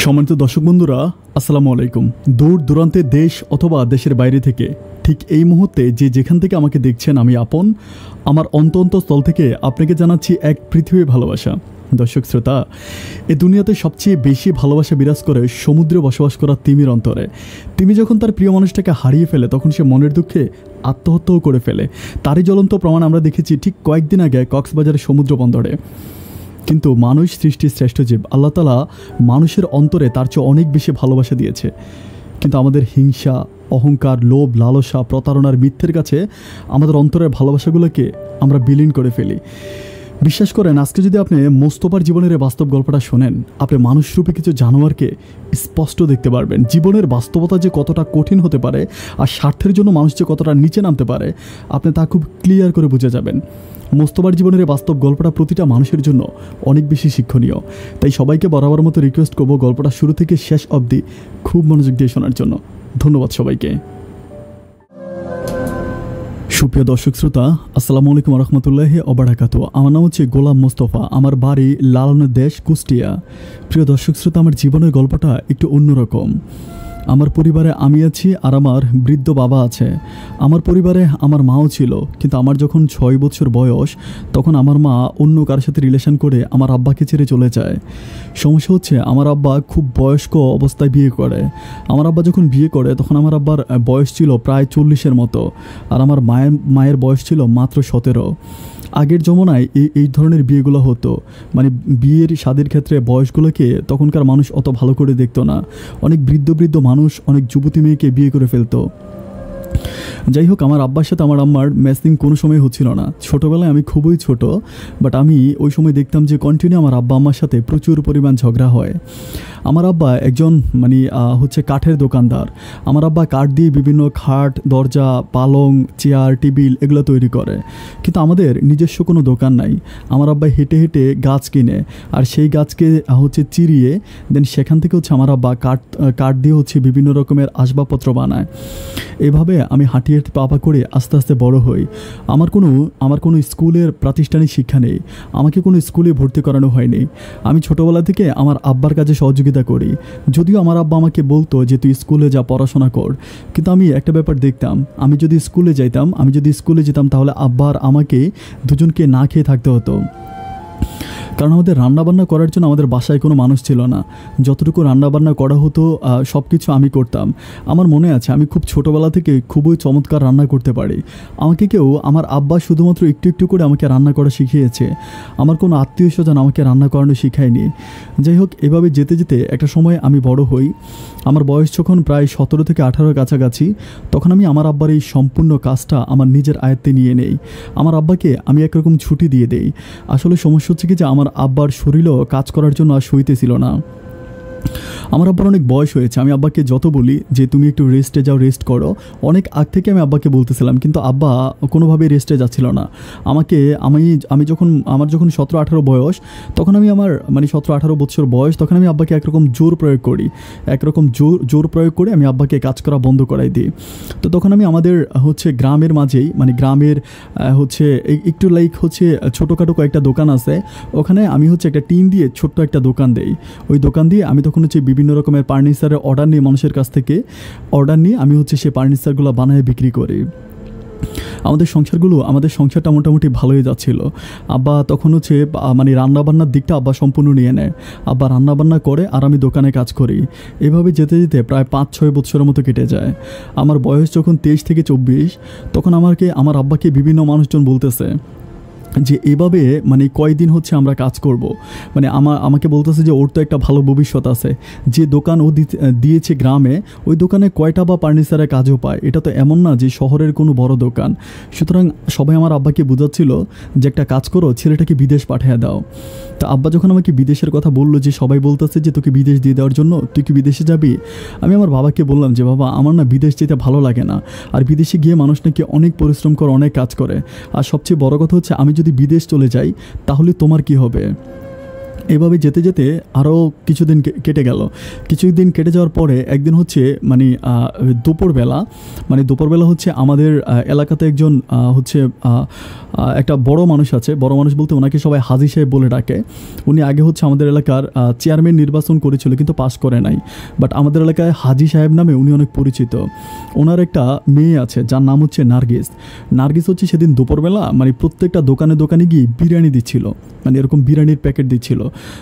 সম্মানিত দর্শক বন্ধুরা, আসসালামু আলাইকুম। দূর দূরান্তের দেশ অথবা দেশের বাইরে থেকে ঠিক এই মুহূর্তে যে যেখান থেকে আমাকে দেখছেন, আমি আপন আমার অন্তঃস্থল থেকে আপনাকে জানাচ্ছি এক পৃথিবী ভালোবাসা। দর্শক শ্রোতা, এ দুনিয়াতে সবচেয়ে বেশি ভালোবাসা বিরাজ করে সমুদ্রে বসবাস করা তিমির অন্তরে। তিমি যখন তার প্রিয় মানুষটাকে হারিয়ে ফেলে তখন সে মনের দুঃখে আত্মহত্যাও করে ফেলে। তারই জ্বলন্ত প্রমাণ আমরা দেখেছি ঠিক কয়েকদিন আগে কক্সবাজারের সমুদ্র বন্দরে। কিন্তু মানুষ সৃষ্টির শ্রেষ্ঠ জীব, আল্লাহ তাআলা মানুষের অন্তরে তার চেয়ে অনেক বেশি ভালোবাসা দিয়েছে। কিন্তু আমাদের হিংসা, অহংকার, লোভ, লালসা, প্রতারণার, মিথ্যের কাছে আমাদের অন্তরের ভালোবাসাগুলোকে আমরা বিলীন করে ফেলি। বিশ্বাস করেন, আজকে যদি আপনি মোস্তফার জীবনের বাস্তব গল্পটা শোনেন, আপনি মানুষরূপে কিছু জানোয়ারকে স্পষ্ট দেখতে পারবেন। জীবনের বাস্তবতা যে কতটা কঠিন হতে পারে আর স্বার্থের জন্য মানুষ যে কতটা নিচে নামতে পারে, আপনি তা খুব ক্লিয়ার করে বুঝে যাবেন। মোস্তফার জীবনের বাস্তব গল্পটা প্রতিটা মানুষের জন্য অনেক বেশি শিক্ষণীয়। তাই সবাইকে বরাবর মতো রিকোয়েস্ট করবো গল্পটা শুরু থেকে শেষ অবধি খুব মনোযোগ দিয়ে শোনার জন্য। ধন্যবাদ সবাইকে। সুপ্রিয় দর্শক শ্রোতা, আসসালামু আলাইকুম রহমতুল্লাহি ওবারাকাতু। আমার নাম হচ্ছে গোলাম মোস্তফা, আমার বাড়ি লালনের দেশ কুষ্টিয়া। প্রিয় দর্শক শ্রোতা, আমার জীবনের গল্পটা একটু অন্যরকম। আমার পরিবারে আমি আছি আর আমার বৃদ্ধ বাবা আছে। আমার পরিবারে আমার মাও ছিল, কিন্তু আমার যখন 6 বছর বয়স তখন আমার মা অন্য কারোর সাথে রিলেশন করে আমার আব্বাকে ছেড়ে চলে যায়। সমস্যা হচ্ছে, আমার আব্বা খুব বয়স্ক অবস্থায় বিয়ে করে। আমার আব্বা যখন বিয়ে করে তখন আমার আব্বার বয়স ছিল প্রায় 40-এর মতো, আর আমার মায়ের বয়স ছিল মাত্র 17। আগের জমানায় এই ধরনের বিয়েগুলো হতো, মানে বিয়ের স্বাদের ক্ষেত্রে বয়সগুলোকে তখনকার মানুষ অত ভালো করে দেখতো না। অনেক বৃদ্ধ মানুষ অনেক যুবতী মেয়েকে বিয়ে করে ফেলতো। যাই হোক, আমার আব্বার সাথে আমার আম্মার ম্যাচিং কোনো সময় হচ্ছিল না। ছোটোবেলায় আমি খুবই ছোট, বাট আমি ওই সময় দেখতাম যে কন্টিনিউ আমার আব্বা আম্মার সাথে প্রচুর পরিমাণ ঝগড়া হয়। আমার আব্বা একজন কাঠের দোকানদার। আমার আব্বা কাঠ দিয়ে বিভিন্ন খাট, দরজা, পালং, চেয়ার, টেবিল এগুলো তৈরি করে। কিন্তু আমাদের নিজস্ব কোনো দোকান নাই। আমার আব্বা হেঁটে হেঁটে গাছ কিনে, আর সেই গাছকে চিরিয়ে দেন সেখান থেকে আমার আব্বা কাঠ দিয়ে বিভিন্ন রকমের আসবাবপত্র বানায়। এভাবে আমি হাঁটিয়ে পাপা করে আস্তে আস্তে বড় হই। আমার কোনো স্কুলের প্রাতিষ্ঠানিক শিক্ষা নেই, আমাকে কোনো স্কুলে ভর্তি করানো হয়নি। আমি ছোটোবেলা থেকে আমার আব্বার কাছে সহযোগিতা করি। যদিও আমার আব্বা আমাকে বলতো যে তুই স্কুলে যা, পড়াশোনা কর, কিন্তু আমি একটা ব্যাপার দেখতাম, আমি যদি স্কুলে যেতাম তাহলে আব্বা আর আমাকে দুজনকে না খেয়ে থাকতে হতো। কারণ আমাদের রান্নাবান্না করার জন্য আমাদের বাসায় কোনো মানুষ ছিল না। যতটুকু রান্নাবান্না করা হতো সব কিছু আমি করতাম। আমার মনে আছে, আমি খুব ছোটোবেলা থেকে খুবই চমৎকার রান্না করতে পারি। আমার আব্বা শুধুমাত্র একটু একটু করে আমাকে রান্না করা শিখিয়েছে। আমার কোনো আত্মীয় স্বজন আমাকে রান্না করানো শিখায়নি। যাই হোক, এভাবে যেতে যেতে একটা সময় আমি বড় হই। আমার বয়স যখন প্রায় 17 থেকে 18 কাছাকাছি, তখন আমি আমার আব্বার এই সম্পূর্ণ কাজটা আমার নিজের আয়ত্তে নিয়ে নেই। আমার আব্বাকে আমি একরকম ছুটি দিয়ে দেই। আসলে সমস্যা হচ্ছে কি যে আমার আব্বার শরীরও কাজ করার জন্য আর সইতেছিল না। আমার আব্বার অনেক বয়স হয়েছে। আমি আব্বাকে যত বলি যে তুমি একটু রেস্টে যাও, রেস্ট করো, অনেক আগ থেকে আমি আব্বাকে বলতেছিলাম, কিন্তু আব্বা কোনোভাবেই রেস্টে যাচ্ছিল না। আমি যখন 17-18 বয়স, তখন আমি 17-18 বছর বয়স, তখন আমি আব্বাকে একরকম জোর প্রয়োগ করে আমি আব্বাকে কাজ করা বন্ধ করাই দিই। তো তখন আমি আমাদের গ্রামের মাঝেই, গ্রামের একটু ছোটোখাটো কয়েকটা দোকান আছে, ওখানে আমি একটা টিন দিয়ে ছোট্ট একটা দোকান দেই। ওই দোকান দিয়ে আমি তখন বিভিন্ন রকমের ফার্নিচারের অর্ডার নিয়ে মানুষের কাছ থেকে আমি সেই ফার্নিচারগুলো বানায় বিক্রি করি। আমাদের সংসারটা মোটামুটি ভালোই যাচ্ছিল। আব্বা তখন রান্নাবান্নার দিকটা আব্বা সম্পূর্ণ নিয়ে নেয়। আব্বা রান্নাবান্না করে আর আমি দোকানে কাজ করি। এভাবে যেতে যেতে প্রায় 5-6 বছরের মতো কেটে যায়। আমার বয়স যখন 23 থেকে 24, তখন আমার আব্বাকে বিভিন্ন মানুষজন বলতেছে যে এভাবে কয়দিন আমরা কাজ করব। আমাকে বলতেছে যে ওর তো একটা ভালো ভবিষ্যৎ আছে, যে দোকান ও দিয়েছে গ্রামে, ওই দোকানে কয়টা বা ফার্নিচারের কাজও পায়। এটা তো এমন না যে শহরের কোনো বড় দোকান। সুতরাং সবাই আমার আব্বাকে বোঝাচ্ছিল যে একটা কাজ করো, ছেলেটাকে বিদেশ পাঠিয়ে দাও। তা আব্বা যখন আমাকে বিদেশের কথা বললো, যে সবাই বলতেছে যে তোকে বিদেশ দিয়ে দেওয়ার জন্য, তুই কি বিদেশে যাবি? আমি আমার বাবাকে বললাম যে বাবা, আমার না বিদেশ যেতে ভালো লাগে না। আর বিদেশে গিয়ে মানুষ নাকি অনেক পরিশ্রম করে, অনেক কাজ করে। আর সবচেয়ে বড় কথা হচ্ছে, আমি যদি বিদেশ চলে যাই তাহলে তোমার কি হবে? এভাবে যেতে যেতে আরও কিছুদিন কেটে গেল। কিছুদিন কেটে যাওয়ার পরে একদিন হচ্ছে মানে দুপুরবেলা হচ্ছে আমাদের এলাকাতে একজন হচ্ছে একটা বড় মানুষ আছে। বড় মানুষ বলতে ওনাকে সবাই হাজী সাহেব বলে ডাকে। উনি আগে হচ্ছে আমাদের এলাকার চেয়ারম্যান নির্বাচন করেছিল, কিন্তু পাস করে নাই। বাট আমাদের এলাকায় হাজী সাহেব নামে উনি অনেক পরিচিত। ওনার একটা মেয়ে আছে যার নাম হচ্ছে নার্গিস। নার্গিস হচ্ছে সেদিন দুপুরবেলা মানে প্রত্যেকটা দোকানে দোকানে গিয়ে বিরিয়ানি দিচ্ছিল, মানে এরকম বিরিয়ানির প্যাকেট দিচ্ছিল।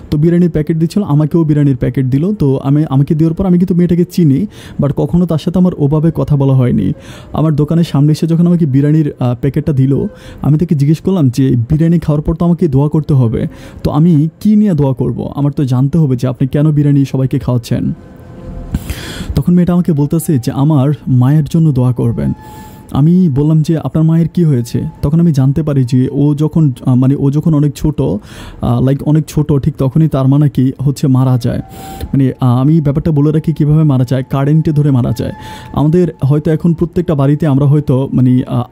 তো বিরিয়ানির প্যাকেট দিচ্ছিল, আমাকেও বিরিয়ানির প্যাকেট দিল। তো আমাকে দেওয়ার পর আমি কিন্তু মেয়েটাকে চিনি, বাট কখনও তার সাথে আমার ওভাবে কথা বলা হয়নি। আমার দোকানের সামনে এসে যখন আমাকে বিরিয়ানির প্যাকেটটা দিল, আমি তাকে জিজ্ঞেস করলাম যে বিরিয়ানি খাওয়ার পর তো আমাকে দোয়া করতে হবে, তো আমি কী নিয়ে দোয়া করব? আমার তো জানতে হবে যে আপনি কেন বিরিয়ানি সবাইকে খাওয়াচ্ছেন। তখন মেয়েটা আমাকে বলতেছে যে আমার মায়ের জন্য দোয়া করবেন। আমি বললাম যে আপনার মায়ের কি হয়েছে? তখন আমি জানতে পারি যে ও যখন অনেক ছোট ঠিক তখনই তার মা নাকি হচ্ছে মারা যায়। মানে আমি ব্যাপারটা বলে রাখি কীভাবে মারা যায়। কারেন্টে ধরে মারা যায়। আমাদের হয়তো এখন প্রত্যেকটা বাড়িতে আমরা হয়তো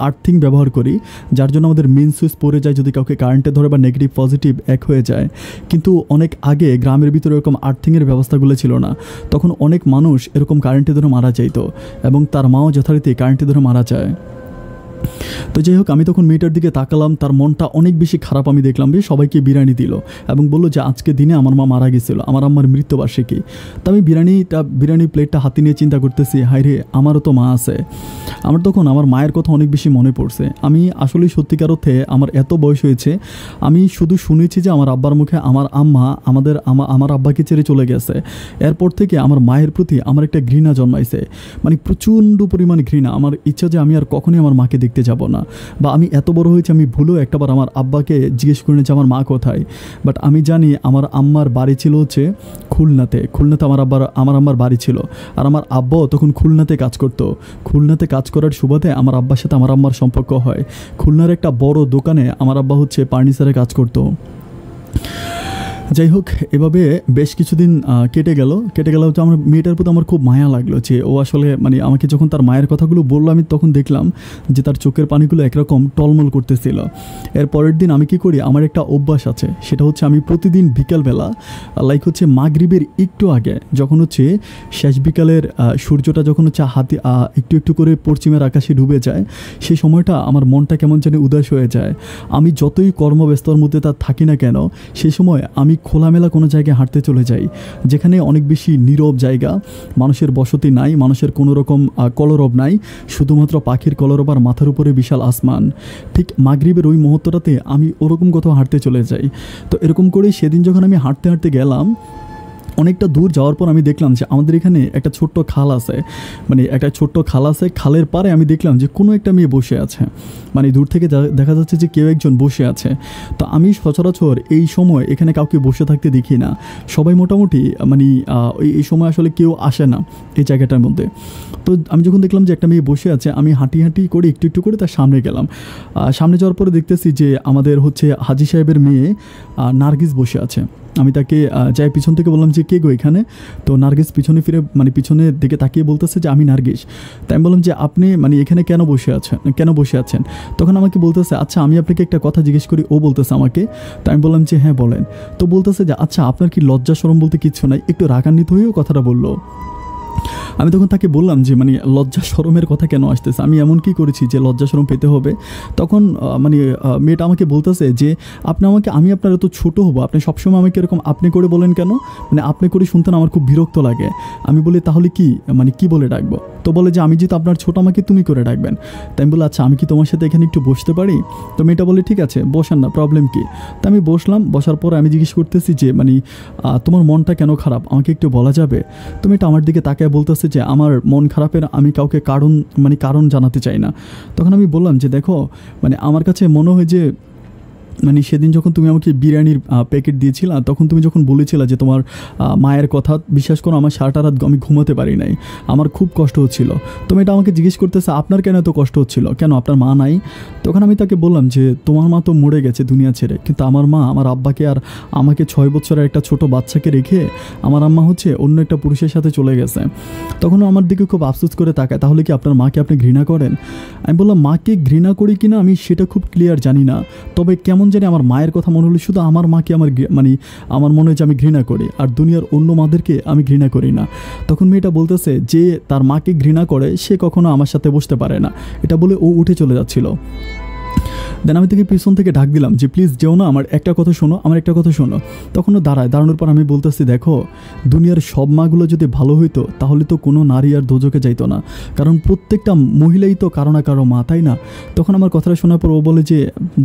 আর্থিং ব্যবহার করি, যার জন্য আমাদের মেন সুইচ পড়ে যায় যদি কাউকে কারেন্টে ধরে বা নেগেটিভ পজিটিভ এক হয়ে যায়। কিন্তু অনেক আগে গ্রামের ভিতরে এরকম আর্থিংয়ের ব্যবস্থাগুলো ছিল না। তখন অনেক মানুষ এরকম কারেন্টে ধরে মারা যাইতো এবং তার মাও যথারীতি কারেন্টে ধরে মারা যায়। তো যাই হোক, আমি তখন মেয়েটার দিকে তাকালাম, তার মনটা অনেক বেশি খারাপ। আমি দেখলাম যে সবাইকে বিরিয়ানি দিল এবং বললো যে আজকে দিনে আমার মা মারা গেছিলো, আমার আম্মার মৃত্যুবার্ষিকী। তো আমি বিরিয়ানির প্লেটটা হাতে নিয়ে চিন্তা করতেছি, হায় রে, আমারও তো মা আছে। আমার তখন আমার মায়ের কথা অনেক বেশি মনে পড়ছে। আমি আসলে সত্যিকার অর্থে আমার এত বয়স হয়েছে, আমি শুধু শুনেছি যে আমার আব্বার মুখে আমার আম্মা আমার আব্বাকে ছেড়ে চলে গেছে। এরপর থেকে আমার মায়ের প্রতি আমার একটা ঘৃণা জন্মাইছে, মানে প্রচণ্ড পরিমাণ ঘৃণা। আমার ইচ্ছা যে আমি আর কখনোই আমার মাকে দেখতে যাব না, বা আমি এত বড় হয়েছি আমি ভুলেও একটাবার আমার আব্বাকে জিজ্ঞেস করে নিয়েছি আমার মা কোথায়। বাট আমি জানি আমার আম্মার বাড়ি ছিল হচ্ছে খুলনাতে আমার আম্মার বাড়ি ছিল। আর আমার আব্বাও তখন খুলনাতে কাজ করতো। খুলনাতে কাজ করার সুবাদে আমার আব্বার সাথে আমার আম্মার সম্পর্ক হয়। খুলনার একটা বড় দোকানে আমার আব্বা হচ্ছে ফার্নিচারে কাজ করতো। যাই হোক, এভাবে বেশ কিছুদিন কেটে গেল তো আমার মেয়েটার প্রতি আমার খুব মায়া লাগলো যে ও আসলে আমাকে যখন তার মায়ের কথাগুলো বললো, আমি তখন দেখলাম যে তার চোখের পানিগুলো একরকম টলমল করতেছিল। এর পরের দিন আমি কি করি, আমার একটা অভ্যাস আছে, সেটা হচ্ছে আমি প্রতিদিন বিকালবেলা হচ্ছে মাগরিবের একটু আগে, যখন হচ্ছে শেষ বিকালের সূর্যটা যখন হচ্ছে একটু একটু করে পশ্চিমের আকাশে ডুবে যায়, সেই সময়টা আমার মনটা কেমন যেন উদাস হয়ে যায়। আমি যতই কর্মব্যস্তর মধ্যে তার থাকি না কেন, সেই সময় আমি খোলামেলা কোনো জায়গায় হাঁটতে চলে যাই, যেখানে অনেক বেশি নীরব জায়গা, মানুষের বসতি নাই, মানুষের কোনো রকম কলরব নাই, শুধুমাত্র পাখির কলরব আর মাথার উপরে বিশাল আসমান। ঠিক মাগরিবের ওই মুহূর্তটাতে আমি ওরকম কোথাও হাঁটতে চলে যাই। তো এরকম করেই সেদিন যখন আমি হাঁটতে হাঁটতে গেলাম, অনেকটা দূর যাওয়ার পর আমি দেখলাম যে আমাদের এখানে একটা ছোট্ট খাল আছে। খালের পাড়ে আমি দেখলাম যে কোনো একটা মেয়ে বসে আছে, দূর থেকে দেখা যাচ্ছে যে কেউ একজন বসে আছে। তো আমি সচরাচর এই সময় এখানে কাউকে বসে থাকতে দেখি না। সবাই মোটামুটি এই সময় আসলে কেউ আসে না এই জায়গাটার মধ্যে। তো আমি যখন দেখলাম যে একটা মেয়ে বসে আছে, আমি হাঁটি করে একটু একটু করে তার সামনে গেলাম। সামনে যাওয়ার পরে দেখতেছি যে আমাদের হচ্ছে হাজী সাহেবের মেয়ে নার্গিস বসে আছে। আমি তাকে যাই পিছন থেকে বললাম যে কে গো এখানে? তো নার্গিস পিছনে ফিরে পিছনের দিকে তাকিয়ে বলতেছে যে আমি নার্গিস। তাই আমি বললাম যে আপনি এখানে কেন বসে আছেন? তখন আমাকে বলতেছে, আচ্ছা আমি আপনাকে একটা কথা জিজ্ঞেস করি। ও বলতেছে আমাকে। তাই আমি বললাম যে হ্যাঁ বলেন। তো বলতেছে যে আচ্ছা আপনার কি লজ্জা শরম বলতে কিচ্ছু নাই? একটু রাগান্বিত হয়েও কথাটা বললো। আমি তখন তাকে বললাম যে লজ্জা শরমের কথা কেন আসতেছে, আমি এমন কি করেছি যে লজ্জা শরম পেতে হবে? তখন মেয়েটা আমাকে বলতেছে যে আমি আপনার এত ছোটো হবো, আপনি সবসময় আমাকে এরকম আপনি করে বলেন কেন? আপনি করে শুনতে আমার খুব বিরক্ত লাগে। আমি বলি তাহলে কি বলে ডাকবো? তো বলে যে আমি যেহেতু আপনার ছোট, আমাকে তুমি করে ডাকবেন। তাই আমি বলি আচ্ছা আমি কি তোমার সাথে এখানে একটু বসতে পারি? তো মেয়েটা বলে ঠিক আছে বসেন না, প্রবলেম কি? তো আমি বসলাম। বসার পর আমি জিজ্ঞেস করতেছি যে তোমার মনটা কেন খারাপ, আমাকে একটু বলা যাবে? তো মেয়েটা আমার দিকে তাকায় বলতেছে যে আমার মন খারাপের আমি কাউকে কারণ জানাতে চাই না। তখন আমি বললাম যে দেখো আমার কাছে মনে হয় যে সেদিন যখন তুমি আমাকে বিরিয়ানির প্যাকেট দিয়েছিলা, তখন তুমি যখন বলেছিলা যে তোমার মায়ের কথা, বিশ্বাস করো আমার সারাটা রাত আমি ঘুমাতে পারি নাই, আমার খুব কষ্ট হচ্ছিল। তুমি এটা আমাকে জিজ্ঞেস করতেছে আপনার কেন এত কষ্ট হচ্ছিল, কেন আপনার মা নাই? তখন আমি তাকে বললাম যে তোমার মা তো মরে গেছে দুনিয়া ছেড়ে, কিন্তু আমার মা আমার আব্বাকে আর আমাকে 6 বছরের একটা ছোট বাচ্চাকে রেখে আমার আম্মা হচ্ছে অন্য একটা পুরুষের সাথে চলে গেছে। তখনও আমার দিকে খুব আফসোস করে তাকায়, তাহলে কি আপনার মাকে আপনি ঘৃণা করেন? আমি বললাম মাকে ঘৃণা করি কিনা আমি সেটা খুব ক্লিয়ার জানি না, তবে কেমন কেমন জানি আমার মায়ের কথা মনে হলো, শুধু আমার মাকে মানে আমার মনে হয় যে আমি ঘৃণা করি, আর দুনিয়ার অন্য মাদেরকে আমি ঘৃণা করি না। তখন মেয়েটা বলতেছে যে তার মাকে ঘৃণা করে সে কখনো আমার সাথে বসতে পারে না, এটা বলে ও উঠে চলে যাচ্ছিল। দেন আমি থেকে পিছন থেকে ডাক দিলাম যে প্লিজ যেও না, আমার একটা কথা শোনো, আমার একটা কথা শোনো। তখনও দাঁড়ানোর পর আমি বলতেছি দেখো, দুনিয়ার সব মাগুলো যদি ভালো হইতো তাহলে তো কোনো নারী আর দোজকে যাইতো না, কারণ প্রত্যেকটা মহিলাই তো কারো না কারো মা, তাই না? তখন আমার কথাটা শোনার পর ও বলে যে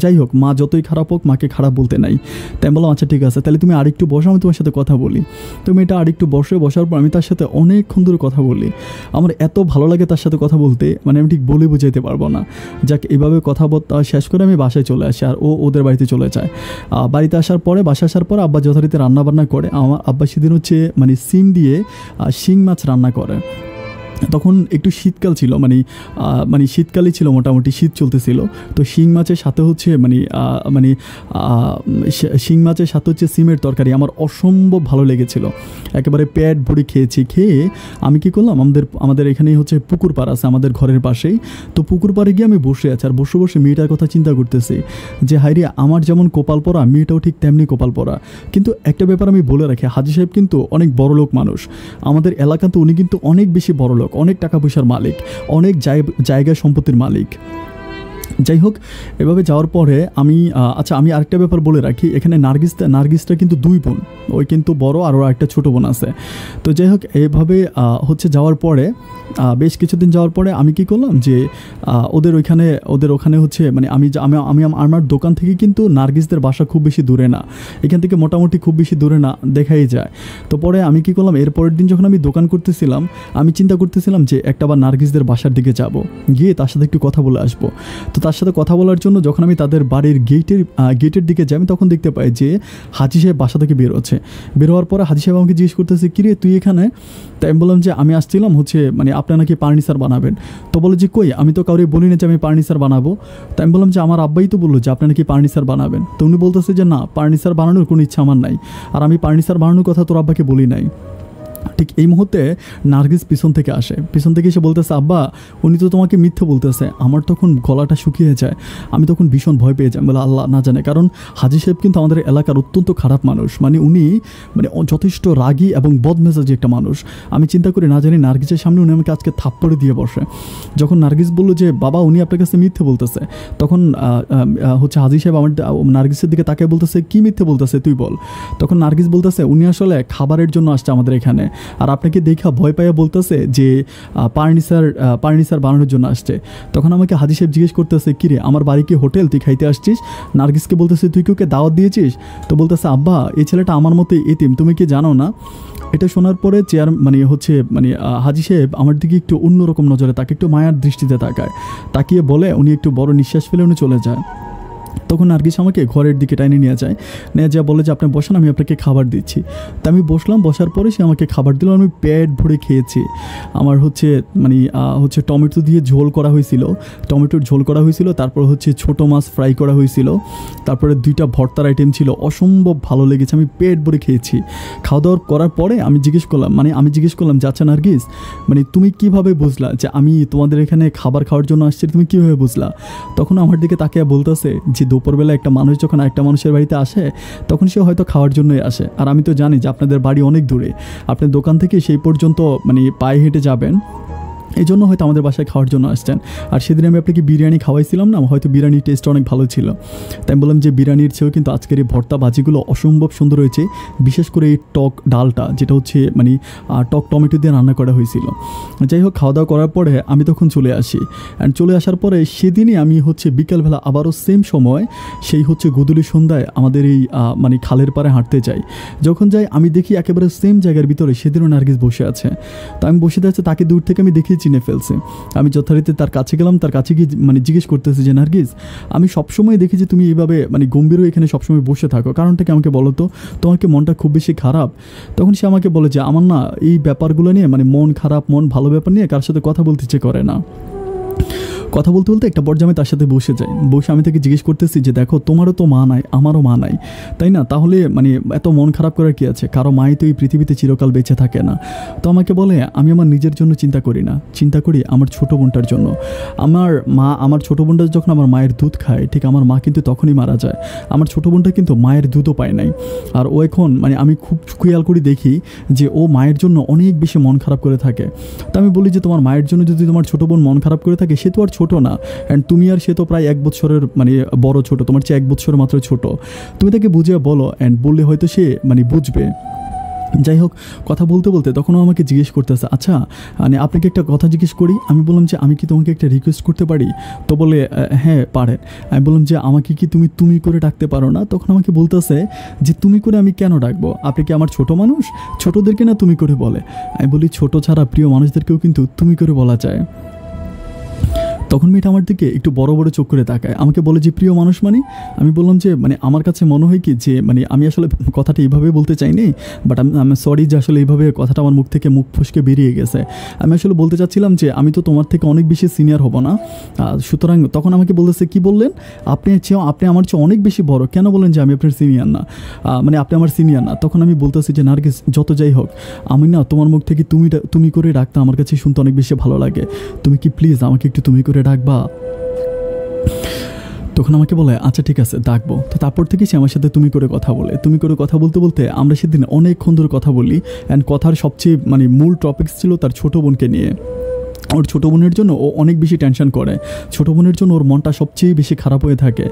যাই হোক, মা যতই খারাপ হোক মাকে খারাপ বলতে নাই। তাই আমি বললাম আচ্ছা ঠিক আছে, তাহলে তুমি আরেকটু বসো, আমি তোমার সাথে কথা বলি। তুমি এটা আরেকটু বসার পর আমি তার সাথে অনেকক্ষণ ধরে কথা বলি। আমার এত ভালো লাগে তার সাথে কথা বলতে, মানে আমি ঠিক বলে বুঝাইতে পারবো না। যাক, এভাবে কথাবার্তা শেষ করে আমি বাসায় চলে আসি, আর ও ওদের বাড়িতে চলে যায়। বাসায় আসার পর আব্বা যথারীতি রান্নাবান্না করে। আমার আব্বা সেদিন হচ্ছে মানে সিম দিয়ে শিং মাছ রান্না করে। তখন একটু শীতকাল ছিল, মানে শীতকালই ছিল, মোটামুটি শীত চলতেছিল। তো শিং মাছের সাথে হচ্ছে শিং মাছের সাথে হচ্ছে সিমের তরকারি আমার অসম্ভব ভালো লেগেছিল, একেবারে পেট ভরে খেয়েছি। খেয়ে আমি কী করলাম, আমাদের এখানেই হচ্ছে পুকুর পাড় আছে আমাদের ঘরের পাশেই। তো পুকুর পাড়ে গিয়ে আমি বসে আছি, আর বসে বসে মেয়েটার কথা চিন্তা করতেছি যে হাইরে, আমার যেমন কপাল পরা, মেয়েটাও ঠিক তেমনি কপাল পরা। কিন্তু একটা ব্যাপার আমি বলে রাখি, হাজী সাহেব কিন্তু অনেক বড়লোক মানুষ, আমাদের এলাকাতে উনি কিন্তু অনেক বেশি বড়লোক, অনেক টাকা পয়সার মালিক, অনেক জায়গা সম্পত্তির মালিক। যাই হোক, এভাবে যাওয়ার পরে আমি আমি আরেকটা ব্যাপার বলে রাখি, এখানে নার্গিসটা কিন্তু 2 বোন, ওই কিন্তু বড়, আর ওর একটা ছোটো বোন আছে। তো যাই হোক, এইভাবে হচ্ছে যাওয়ার পরে বেশ কিছুদিন যাওয়ার পরে আমি কি করলাম যে ওদের ওখানে হচ্ছে মানে আমি আমার দোকান থেকে কিন্তু নার্গিসদের বাসা খুব বেশি দূরে না, এখান থেকে মোটামুটি খুব বেশি দূরে না, দেখাই যায়। তো পরে আমি কি করলাম, এর পরের দিন যখন আমি দোকান করতেছিলাম, আমি চিন্তা করতেছিলাম যে একটাবার নার্গিসদের বাসার দিকে যাব, গিয়ে তার সাথে একটু কথা বলে আসবো। তো তার সাথে কথা বলার জন্য যখন আমি তাদের বাড়ির গেটের দিকে যাই, আমি তখন দেখতে পাই যে হাজী সাহেব বাসা থেকে বের হওয়ার পরে হাজী সাহেব আমাকে জিজ্ঞেস করতেছে, কিরে তুই এখানে? তাই আমি বললাম যে আমি আসছিলাম হচ্ছে মানে আপনারা নাকি ফার্নিচার বানাবেন। তো বলে যে কই, আমি তো কাউরে বলি না যে আমি ফার্নিচার বানাবো। তাই আমি বললাম যে আমার আব্বাই তো বললো যে আপনি নাকি ফার্নিচার বানাবেন। তো উনি বলতেছে যে না, ফার্নিচার বানানোর কোনো ইচ্ছা আমার নাই, আর আমি ফার্নিচার বানানোর কথা তোর আব্বাকে বলি নাই। ঠিক এই মুহূর্তে নার্গিস পিছন থেকে এসে বলতেছে, আব্বা উনি তো তোমাকে মিথ্যে বলতেছে। আমার তখন গলাটা শুকিয়ে যায়, আমি তখন ভীষণ ভয় পেয়ে যাই, বলে আল্লাহ না জানে, কারণ হাজী সাহেব কিন্তু আমাদের এলাকার অত্যন্ত খারাপ মানুষ, মানে উনি মানে যথেষ্ট রাগী এবং বদমেজাজি একটা মানুষ। আমি চিন্তা করি না জানি নার্গিসের সামনে উনি আমাকে আজকে থাপ্পড়ে দিয়ে বসে। যখন নার্গিস বললো যে বাবা উনি আপনার কাছে মিথ্যে বলতেছে, তখন হচ্ছে হাজী সাহেব আমার নার্গিসের দিকে তাকিয়ে বলতেছে, কি মিথ্যে বলতেছে তুই বল। তখন নার্গিস বলতেছে উনি আসলে খাবারের জন্য আসছে আমাদের এখানে, আর আপনাকে দেখা ভয় পাইয়া বলতেছে যে ফার্নিচার বানানোর জন্য আসছে। তখন আমাকে হাজী সাহেব জিজ্ঞেস করতেছে, কিরে আমার বাড়ি কি হোটেল, তুই খাইতে আসছিস? নার্গিসকে বলতেছে তুই কি ওকে দাওয়াত দিয়েছিস? তো বলতেছে আব্বা এই ছেলেটা আমার মতো এতিম, তুমি কি জানো না? এটা শোনার পরে হাজী সাহেব আমার দিকে একটু অন্যরকম নজরে তাকে একটু মায়ার দৃষ্টিতে তাকিয়ে বলে, উনি একটু বড় নিঃশ্বাস ফেলে উনি চলে যায়। তখন নার্গিস আমাকে ঘরের দিকে টাইনে নিয়ে যায় বলে যে আপনি বসেন, আমি আপনাকে খাবার দিচ্ছি। তা আমি বসলাম, বসার পরে সে আমাকে খাবার দিল, আমি পেট ভরে খেয়েছি। আমার হচ্ছে টমেটো দিয়ে ঝোল করা হয়েছিল, তারপর হচ্ছে ছোটো মাছ ফ্রাই করা হয়েছিল, তারপরে 2টা ভর্তার আইটেম ছিল, অসম্ভব ভালো লেগেছে, আমি পেট ভরে খেয়েছি। খাওয়া দাওয়া করার পরে আমি জিজ্ঞেস করলাম যে আচ্ছা নার্গিস, মানে তুমি কিভাবে বুঝলা যে আমি তোমাদের এখানে খাবার খাওয়ার জন্য আসছি, তুমি কীভাবে বুঝলা? তখন আমার দিকে তাকিয়ে বলতেছে যে দুপুরবেলা একটা মানুষ যখন একটা মানুষের বাড়িতে আসে তখন সে হয়তো খাওয়ার জন্যই আসে, আর আমি তো জানি যে আপনাদের বাড়ি অনেক দূরে, আপনার দোকান থেকে সেই পর্যন্ত পায়ে হেঁটে যাবেন, এই জন্য হয়তো আমাদের বাসায় খাওয়ার জন্য আসছেন। আর সেদিন আমি আপনাকে বিরিয়ানি খাওয়াইছিলাম না, হয়তো বিরিয়ানির টেস্ট অনেক ভালো ছিল। তাই আমি বললাম যে বিরিয়ানির চেয়েও কিন্তু আজকের এই ভর্তা ভাজিগুলো অসম্ভব সুন্দর হয়েছে, বিশেষ করে এই টক ডালটা যেটা হচ্ছে টক টমেটো দিয়ে রান্না করা হয়েছিল। যাই হোক, খাওয়া দাওয়া করার পরে আমি তখন চলে আসি, অ্যান্ড চলে আসার পরে সেদিনই আমি হচ্ছে বিকেলবেলা আবারও সেম সময় সেই হচ্ছে গোধূলি সন্ধ্যায় আমাদের এই খালের পাড়ে হাঁটতে যাই। যখন যাই আমি দেখি একেবারে সেম জায়গার ভিতরে সেদিনও নার্গিস বসে আছে। তো আমি বসে আছে, তাকে দূর থেকে আমি দেখি চিনে ফেলছে। আমি যথারীতি তার কাছে গেলাম, তার কাছে গিয়ে জিজ্ঞেস করতেছি যে নার্গিস, আমি সবসময় দেখি যে তুমি এইভাবে গম্ভীর হয়ে এখানে সবসময় বসে থাকো, কারণটা কি আমাকে বলো তো, তোমার কি মনটা খুব বেশি খারাপ? তখন সে আমাকে বলে যে আমার না এই ব্যাপারগুলো নিয়ে মন খারাপ মন ভালো ব্যাপার নিয়ে কার সাথে কথা বলতে ইচ্ছে করে না। কথা বলতে বলতে একটা পর্যায়ে আমি তার সাথে বসে যাই, বসে আমি তাকে জিজ্ঞেস করতেছি যে দেখো তোমারও তো মা নাই, আমারও মা নাই, তাই না? তাহলে মানে এত মন খারাপ করার কী আছে? কারো মাই তো এই পৃথিবীতে চিরকাল বেঁচে থাকে না। তো আমাকে বলে আমি আমার নিজের জন্য চিন্তা করি না, চিন্তা করি আমার ছোটো বোনটার জন্য। আমার ছোটো বোনটা যখন আমার মায়ের দুধ খায়, ঠিক আমার মা কিন্তু তখনই মারা যায়। আমার ছোটো বোনটা কিন্তু মায়ের দুধও পায় নাই। আর ও এখন মানে আমি খুব খেয়াল করে দেখি যে ও মায়ের জন্য অনেক বেশি মন খারাপ করে থাকে। তো আমি বলি যে তোমার মায়ের জন্য যদি তোমার ছোটো বোন মন খারাপ করে থাকে, সে তো আর ছোটো না, অ্যান্ড তুমি আর সে তো প্রায় 1 বছরের মানে বড়, ছোটো, তোমার চেয়ে 1 বছরের মাত্র ছোটো। তুমি তাকে বুঝিয়ে বলো, অ্যান্ড বললে হয়তো সে মানে বুঝবে। যাই হোক, কথা বলতে বলতে তখনও আমাকে জিজ্ঞেস করতেছে, আচ্ছা মানে আপনাকে একটা কথা জিজ্ঞেস করি। আমি বললাম যে আমি কি তোমাকে একটা রিকোয়েস্ট করতে পারি? তো বলে হ্যাঁ পারেন। আমি বললাম যে আমাকে কি তুমি করে ডাকতে পারো না? তখন আমাকে বলতেছে যে তুমি করে আমি কেন ডাকবো? আপনি কি আমার ছোট মানুষ? ছোটোদেরকে না তুমি করে বলে। আমি বলি ছোটো ছাড়া প্রিয় মানুষদেরকেও কিন্তু তুমি করে বলা যায়। তখন মেয়েটা আমার দিকে একটু বড় বড় চোখ করে তাকায়, আমাকে বলে যে প্রিয় মানুষ মানে? আমি বললাম যে মানে আমার কাছে মনে হয় কি যে মানে আমি আসলে কথাটা এইভাবে বলতে চাইনি, বাট আমি সরি যে আসলে এইভাবে কথাটা আমার মুখ থেকে মুখ ফসকে বেরিয়ে গেছে। আমি আসলে বলতে চাচ্ছিলাম যে আমি তো তোমার থেকে অনেক বেশি সিনিয়র হব না, সুতরাং তখন আমাকে বলতেছে কি বললেন? আপনি আমার চেয়ে অনেক বেশি বড়, কেন বলেন যে আমি আপনার সিনিয়র না? মানে আপনি আমার সিনিয়র না। তখন আমি বলতেছি যে নার্গিস, যত যাই হোক আমি না তোমার মুখ থেকে তুমি করে ডাকতে আমার কাছে শুনতে অনেক বেশি ভালো লাগে, তুমি কি প্লিজ আমাকে একটু তুমি করে ডাকবা? তখন আমাকে বলে আচ্ছা ঠিক আছে ডাকবো। তো তারপর থেকে সে আমার সাথে তুমি করে কথা বলতে বলতে আমরা সেদিন অনেকক্ষণ ধরে কথা বলি। অ্যান্ড কথার সবচেয়ে মানে মূল টপিকস ছিল তার ছোটো বোনকে নিয়ে। ওর ছোটো বোনের জন্য ও অনেক বেশি টেনশন করে, ছোটো বোনের জন্য ওর মনটা সবচেয়ে বেশি খারাপ হয়ে থাকে।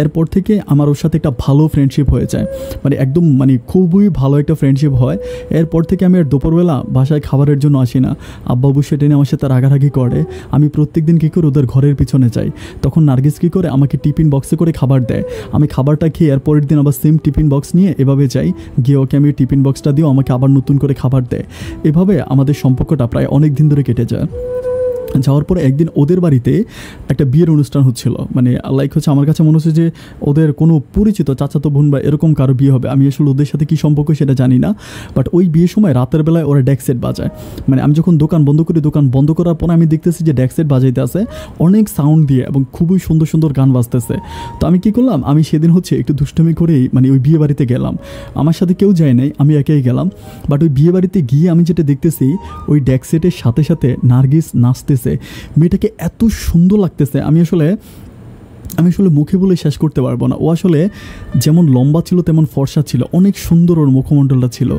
এরপর থেকে আমার ওর সাথে একটা ভালো ফ্রেন্ডশিপ হয়ে যায়, মানে একদম মানে খুবই ভালো একটা ফ্রেন্ডশিপ হয়। এরপর থেকে আমি আর দুপুরবেলা বাসায় খাবারের জন্য আসি না, আব্বা অবশ্যই সেটা নিয়ে আমার সাথে রাগারাগি করে। আমি প্রত্যেক দিন কী করে ওদের ঘরের পিছনে যাই, তখন নার্গিস কী করে আমাকে টিফিন বক্সে করে খাবার দেয়। আমি খাবারটা খেয়ে এর পরের দিন আবার সেম টিফিন বক্স নিয়ে এভাবে যাই, গিয়ে ওকে আমি টিফিন বক্সটা দিয়েও আমাকে আবার নতুন করে খাবার দেয়। এভাবে আমাদের সম্পর্কটা প্রায় অনেক দিন ধরে কেটে যায়। যাওয়ার পরে একদিন ওদের বাড়িতে একটা বিয়ের অনুষ্ঠান হচ্ছিল, মানে লাইক হচ্ছে আমার কাছে মনে হচ্ছে যে ওদের কোনো পরিচিত চাচাতো বোন বা এরকম কারো বিয়ে হবে। আমি আসলে ওদের সাথে কী সম্পর্ক সেটা জানি না, বাট ওই বিয়ের সময় রাতের বেলায় ওরা ডেক সেট বাজায়। মানে আমি যখন দোকান বন্ধ করি, দোকান বন্ধ করার পরে আমি দেখতেছি যে ডেক সেট বাজাইতে আছে অনেক সাউন্ড দিয়ে এবং খুবই সুন্দর সুন্দর গান বাজতেছে। তো আমি কী করলাম, আমি সেদিন হচ্ছে একটু দুষ্টুমি করেই মানে ওই বিয়ে বাড়িতে গেলাম। আমার সাথে কেউ যায় নাই, আমি একাই গেলাম। বাট ওই বিয়ে বাড়িতে গিয়ে আমি যেটা দেখতেছি, ওই ডেক সেটের সাথে সাথে নার্গিস নাচতেছে, মেয়েটাকে এত সুন্দর লাগতেছে। আমি আসলে মুখে বলে শেষ করতে পারবো না। ও আসলে যেমন লম্বা ছিল তেমন ফর্সা ছিল, অনেক সুন্দর ওর মুখমণ্ডলটা ছিল,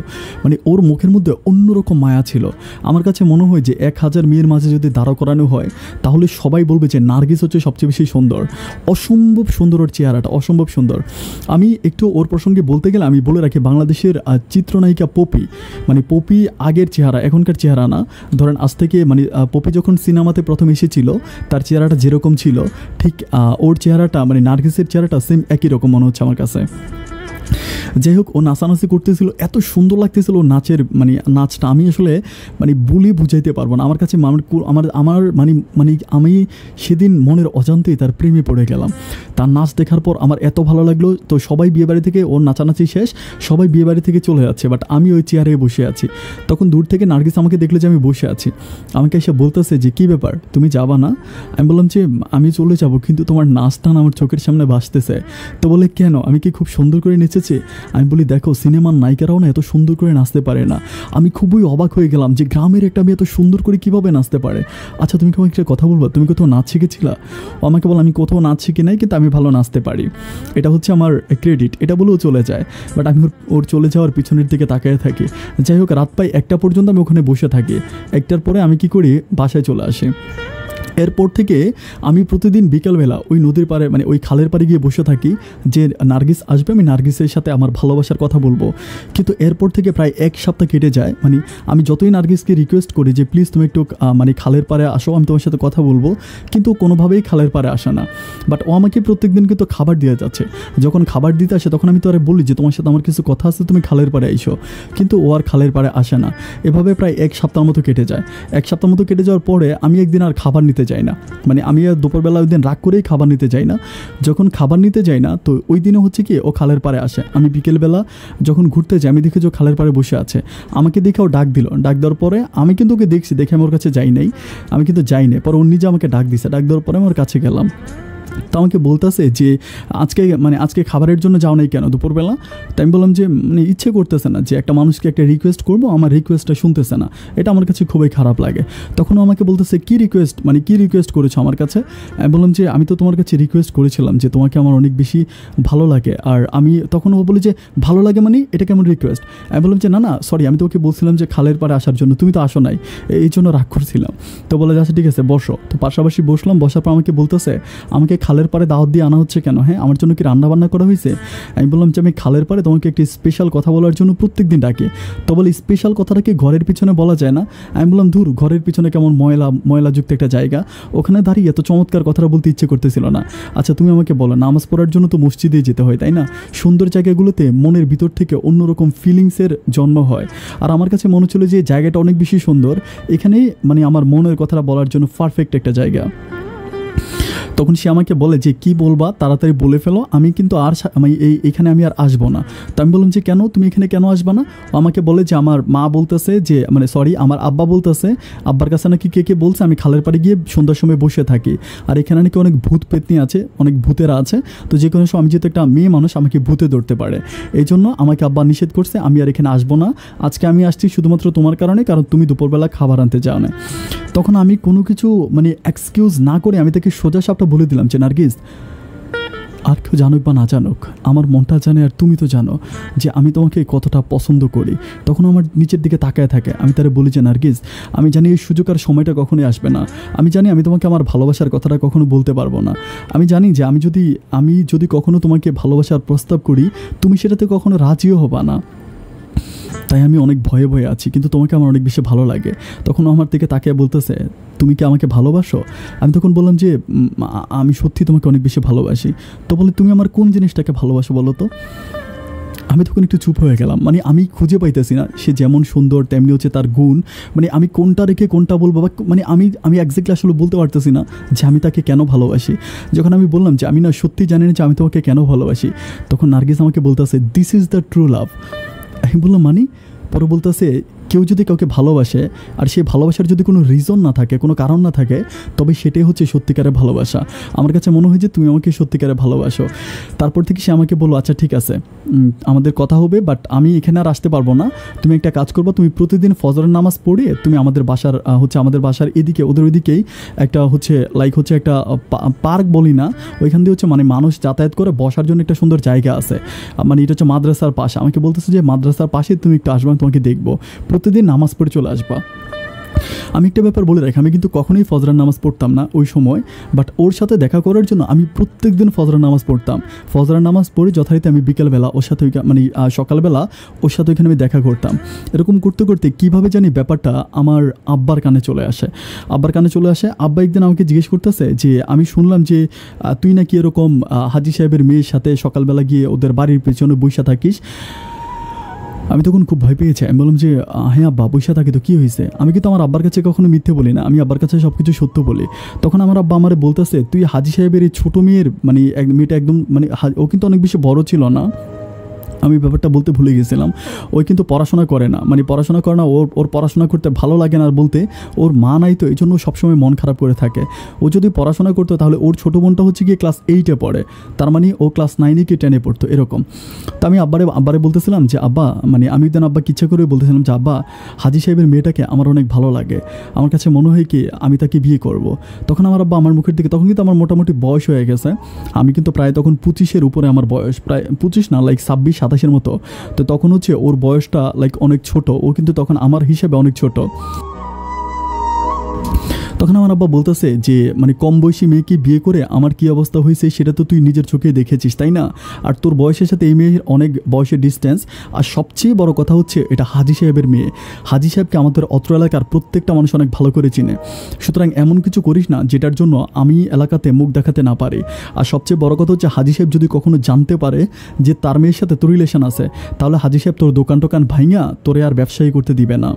মানে ওর মুখের মধ্যে অন্যরকম মায়া ছিল। আমার কাছে মনে হয় যে 1000 মেয়ের মাঝে যদি দাঁড়া করানো হয় তাহলে সবাই বলবে যে নার্গিস হচ্ছে সবচেয়ে বেশি সুন্দর। অসম্ভব সুন্দর ওর চেহারাটা, অসম্ভব সুন্দর। আমি একটু ওর প্রসঙ্গে বলতে গেলে আমি বলে রাখি, বাংলাদেশের চিত্রনায়িকা পপি, মানে পপি আগের চেহারা, এখনকার চেহারা না। ধরেন আজ থেকে মানে পপি যখন সিনেমাতে প্রথম এসেছিল তার চেহারাটা যেরকম ছিল, ঠিক ওর চেহারাটা মানে নার্গিসের চেহারাটা সেম একই রকম মনে হচ্ছে আমার কাছে। যাই হোক, ও নাচানাচি করতেছিল, এত সুন্দর লাগতেছিল ও নাচের মানে নাচটা আমি আসলে মানে বলে বুঝাইতে পারবো না। আমার কাছে আমার মানে আমি সেদিন মনের অজান্তেই তার প্রেমে পড়ে গেলাম। তার নাচ দেখার পর আমার এত ভালো লাগলো। তো সবাই বিয়েবাড়ি থেকে, ওর নাচানাচি শেষ, সবাই বিয়েবাড়ি থেকে চলে যাচ্ছে, বাট আমি ওই চেয়ারে বসে আছি। তখন দূর থেকে নার্গিস আমাকে দেখলো যে আমি বসে আছি, আমাকে এসে বলতেছে যে কী ব্যাপার, তুমি যাবা না? আমি বললাম যে আমি চলে যাব, কিন্তু তোমার নাচটা আমার চোখের সামনে ভাসতেছে। তো বলে কেন, আমি কি খুব সুন্দর করে নেচেছি? আমি বলি দেখো, সিনেমার নায়িকারাও না এত সুন্দর করে নাচতে পারে না। আমি খুবই অবাক হয়ে গেলাম যে গ্রামের একটা মেয়ে এত সুন্দর করে কীভাবে নাচতে পারে। আচ্ছা তুমি কি আমাকে একটা কথা বলবো, তুমি কোথাও নাচ শিখেছিলা? ও আমাকে বলো আমি কোথাও নাচ শিখি নাই, কিন্তু আমি ভালো নাচতে পারি, এটা হচ্ছে আমার ক্রেডিট, এটা বলেও চলে যায়। বাট আমি ওর চলে যাওয়ার পিছনের দিকে তাকিয়ে থাকি। যাই হোক, রাত প্রায় 1টা পর্যন্ত আমি ওখানে বসে থাকি। 1টার পরে আমি কি করি, বাসায় চলে আসি। এরপর থেকে আমি প্রতিদিন বিকালবেলা ওই নদীর পাড়ে মানে ওই খালের পাড়ে গিয়ে বসে থাকি যে নার্গিস আসবে, আমি নার্গিসের সাথে আমার ভালোবাসার কথা বলবো। কিন্তু এরপর থেকে প্রায় 1 সপ্তাহ কেটে যায়। মানে আমি যতই নার্গিসকে রিকোয়েস্ট করি যে প্লিজ তুমি একটু মানে খালের পাড়ে আসো, আমি তোমার সাথে কথা বলবো, কিন্তু কোনোভাবেই খালের পাড়ে আসে না। বাট ও আমাকে প্রত্যেকদিন কিন্তু খাবার দিয়ে যাচ্ছে। যখন খাবার দিতে আসে তখন আমি তো আর বলি যে তোমার সাথে আমার কিছু কথা আছে, তুমি খালের পাড়ে আইসো, কিন্তু ও আর খালের পাড়ে আসে না। এভাবে প্রায় 1 সপ্তাহ মতো কেটে যায়। 1 সপ্তাহ মতো কেটে যাওয়ার পরে আমি একদিন আর খাবার নিতে যাই না, মানে আমি আর দুপুরবেলা ওই দিন রাগ করেই খাবার নিতে যাই না। যখন খাবার নিতে যাই না তো ওই দিনে হচ্ছে কি ও খালের পাড়ে আসে, আমি বিকেলবেলা যখন ঘুরতে যাই আমি দেখি যে ও খালের পাড়ে বসে আছে, আমাকে দেখে ও ডাক দিল। ডাক দেওয়ার পরে আমি কিন্তু ওকে দেখছি, দেখে আমি ওর কাছে যাই নাই, আমি কিন্তু যাই নাই, পরে ও নিজে আমাকে ডাক দিছে, ডাক দেওয়ার পরে আমি ওর কাছে গেলাম। তো আমাকে বলতেছে যে আজকে খাবারের জন্য যাও নাই কেন দুপুরবেলা? তাই আমি বললাম যে মানে ইচ্ছে করতেছে না, যে একটা মানুষকে একটা রিকোয়েস্ট করবো, আমার রিকোয়েস্টটা শুনতেছে না, এটা আমার কাছে খুবই খারাপ লাগে। তখন আমাকে বলতেছে কী রিকোয়েস্ট, মানে কী রিকোয়েস্ট করেছো আমার কাছে? আমি বললাম যে আমি তো তোমার কাছে রিকোয়েস্ট করেছিলাম যে তোমাকে আমার অনেক বেশি ভালো লাগে। আর আমি তখন ও বলি যে ভালো লাগে মানে এটা কেমন রিকোয়েস্ট? আমি বললাম যে না না সরি, আমি তোকে বলছিলাম যে খালের পাড়ে আসার জন্য, তুমি তো আসো নাই, এই জন্য রাগ করছিলাম। তো বলে যে আচ্ছা ঠিক আছে বসো। তো পাশাপাশি বসলাম, বসার পর আমাকে বলতেছে আমাকে খালের পাড়ে দাওয়াত দিয়ে আনা হচ্ছে কেন? হ্যাঁ, আমার জন্য কি রান্না বান্না করা হয়েছে? আমি বললাম যে আমি খালের পাড়ে তোমাকে একটি স্পেশাল কথা বলার জন্য প্রত্যেক দিন ডাকি। তো বলে স্পেশাল কথাটা কি ঘরের পিছনে বলা যায় না? আমি বললাম ধুর, ঘরের পিছনে কেমন ময়লাযুক্ত একটা জায়গা, ওখানে দাঁড়িয়ে এত চমৎকার কথাটা বলতে ইচ্ছে করতেছিল না। আচ্ছা তুমি আমাকে বলো, নামাজ পড়ার জন্য তো মসজিদে যেতে হয় তাই না? সুন্দর জায়গাগুলোতে মনের ভিতর থেকে অন্যরকম ফিলিংসের জন্ম হয়। আর আমার কাছে মনে হচ্ছিল যে জায়গাটা অনেক বেশি সুন্দর, এখানেই মানে আমার মনের কথাটা বলার জন্য পারফেক্ট একটা জায়গা। তখন সে আমাকে বলে যে কি বলবা তাড়াতাড়ি বলে ফেলো, আমি কিন্তু আর এইখানে আমি আর আসবো না। তো আমি বললাম যে কেন, তুমি এখানে কেন আসবা না? আমাকে বলে যে আমার মা বলতেছে যে মানে সরি আমার আব্বা বলতেছে, আব্বার কাছে নাকি কে বলছে আমি খালের পাড়ে গিয়ে সন্ধ্যার সময় বসে থাকি, আর এখানে নাকি অনেক ভূত পেতনি আছে, অনেক ভূতেরা আছে, তো যে কোনো সময় আমি যেহেতু একটা মেয়ে মানুষ আমাকে ভূতে ধরতে পারে, এই জন্য আমাকে আব্বা নিষেধ করছে, আমি আর এখানে আসবো না। আজকে আমি আসছি শুধুমাত্র তোমার কারণে, কারণ তুমি দুপুরবেলা খাবার আনতে যাও না। তখন আমি কোনো কিছু মানে এক্সকিউজ না করে আমি তাকে সোজা সাপটা বলে দিলাম যে নার্গিস, আর কেউ জানুক বা না জানুক, আমার মনটা জানে আর তুমি তো জানো যে আমি তোমাকে কতটা পছন্দ করি। তখন আমার নিচের দিকে তাকায় থাকে, আমি তারে বলি যে নার্গিস, আমি জানি এই সুযোগ আর সময়টা কখনোই আসবে না, আমি জানি আমি তোমাকে আমার ভালোবাসার কথাটা কখনো বলতে পারবো না, আমি জানি যে আমি যদি কখনো তোমাকে ভালোবাসার প্রস্তাব করি তুমি সেটাতে কখনো রাজিও হবা না, তাই আমি অনেক ভয়ে ভয়ে আছি, কিন্তু তোমাকে আমার অনেক বেশি ভালো লাগে। তখন আমার দিকে তাকিয়ে বলতেছে তুমি কি আমাকে ভালোবাসো? আমি তখন বললাম যে আমি সত্যি তোমাকে অনেক বেশি ভালোবাসি। তো বলে তুমি আমার কোন জিনিসটাকে ভালোবাসো বলো তো? আমি তখন একটু চুপ হয়ে গেলাম, মানে আমি খুঁজে পাইতেছি না, সে যেমন সুন্দর তেমনি হচ্ছে তার গুণ, মানে আমি কোনটা রেখে কোনটা বলবো, বা মানে আমি এক্স্যাক্টলি আসলে বলতে পারতেছি না যে আমি তাকে কেন ভালোবাসি। যখন আমি বললাম যে আমি না সত্যি জানি না যে আমি তোমাকে কেন ভালোবাসি, তখন নার্গিস আমাকে বলতেছে this is the true love. আমি বললাম মানে? পরে বলতেছে কেউ যদি কাউকে ভালোবাসে আর সেই ভালোবাসার যদি কোনো রিজন না থাকে, কোনো কারণ না থাকে, তবে সেটাই হচ্ছে সত্যিকারের ভালোবাসা। আমার কাছে মনে হয় যে তুমি আমাকে সত্যিকারে ভালোবাসো। তারপর থেকে সে আমাকে বললো আচ্ছা ঠিক আছে আমাদের কথা হবে, বাট আমি এখানে আর আসতে পারবো না, তুমি একটা কাজ করবা, তুমি প্রতিদিন ফজরের নামাজ পড়িয়ে তুমি আমাদের বাসার এদিকে ওদের ওইদিকেই একটা হচ্ছে একটা পার্ক বলি না, ওইখান দিয়ে হচ্ছে মানে মানুষ যাতায়াত করে বসার জন্য একটা সুন্দর জায়গা আছে, মানে এটা হচ্ছে মাদ্রাসার পাশে। আমাকে বলতেছে যে মাদ্রাসার পাশে তুমি একটু আসবে, আমি তোমাকে দেখবো, প্রতিদিন নামাজ পড়ে চলে আসবা। আমি একটা ব্যাপার বলে রাখি, আমি কিন্তু কখনোই ফজরের নামাজ পড়তাম না ওই সময়, বাট ওর সাথে দেখা করার জন্য আমি প্রত্যেক দিন ফজরের নামাজ পড়তাম। ফজরের নামাজ পড়ে যথারীতি আমি বিকেলবেলা ওর সাথে মানে সকালবেলা ওর সাথে ওইখানে আমি দেখা করতাম। এরকম করতে করতে কীভাবে জানি ব্যাপারটা আমার আব্বার কানে চলে আসে। আব্বা একদিন আমাকে জিজ্ঞেস করতেছে যে আমি শুনলাম যে তুই নাকি এরকম হাজি সাহেবের মেয়ের সাথে সকালবেলা গিয়ে ওদের বাড়ির পেছনে বসে থাকিস। আমি তখন খুব ভয় পেয়েছি। আমি বললাম যে হ্যাঁ আব্বা বসে থাকে তো কী হয়েছে? আমি কিন্তু আমার আব্বার কাছে কখনো মিথ্যে বলি না, আমি আব্বার কাছে সব কিছু সত্য বলি। তখন আমার আব্বা আমারে বলতেছে তুই হাজি সাহেবের এই ছোটো মেয়ের মানে মেয়েটা একদম মানে ও কিন্তু অনেক বেশি বড় ছিল না, আমি ব্যাপারটা বলতে ভুলে গেছিলাম। ওই কিন্তু পড়াশোনা করে না, ওর পড়াশোনা করতে ভালো লাগে না, আর বলতে ওর মা নাই তো এই জন্য সবসময় মন খারাপ করে থাকে। ও যদি পড়াশোনা করতো তাহলে ওর ছোটো বোনটা হচ্ছে গিয়ে ক্লাস 8-এ পড়ে, তার মানে ও ক্লাস 9 কি 10-এ পড়তো এরকম। তো আমি আব্বারে বলতেছিলাম যে আব্বা মানে আমি একদিন আব্বাকে ইচ্ছা করে বলতেছিলাম যে আব্বা হাজি সাহেবের মেয়েটাকে আমার অনেক ভালো লাগে, আমার কাছে মনে হয় কি আমি তাকে বিয়ে করব। তখন আমার আব্বা আমার মুখের দিকে, তখন কিন্তু আমার মোটামুটি বয়স হয়ে গেছে, আমি কিন্তু প্রায় তখন 25-এর উপরে আমার বয়স, প্রায় 25 না লাইক 26-27-এর মতো। তো তখন হচ্ছে ওর বয়সটা লাইক অনেক ছোট, ও কিন্তু তখন আমার হিসেবে অনেক ছোট। তখন আমার আব্বা বলতেছে যে মানে কম বয়সী মেয়েকে বিয়ে করে আমার কি অবস্থা হয়েছে সেটা তো তুই নিজের চোখে দেখেছিস তাই না, আর তোর বয়সের সাথে এই মেয়ের অনেক বয়সের ডিস্টেন্স, আর সবচেয়ে বড় কথা হচ্ছে এটা হাজি সাহেবের মেয়ে। হাজি সাহেবকে আমাদের অত্র এলাকার প্রত্যেকটা মানুষ অনেক ভালো করে চিনে, সুতরাং এমন কিছু করিস না যেটার জন্য আমি এলাকাতে মুখ দেখাতে না পারি। আর সবচেয়ে বড় কথা হচ্ছে হাজি সাহেব যদি কখনো জানতে পারে যে তার মেয়ের সাথে তোর রিলেশন আছে, তাহলে হাজি সাহেব তোর দোকান ভাঙিয়া তোরে আর ব্যবসায়ী করতে দিবে না।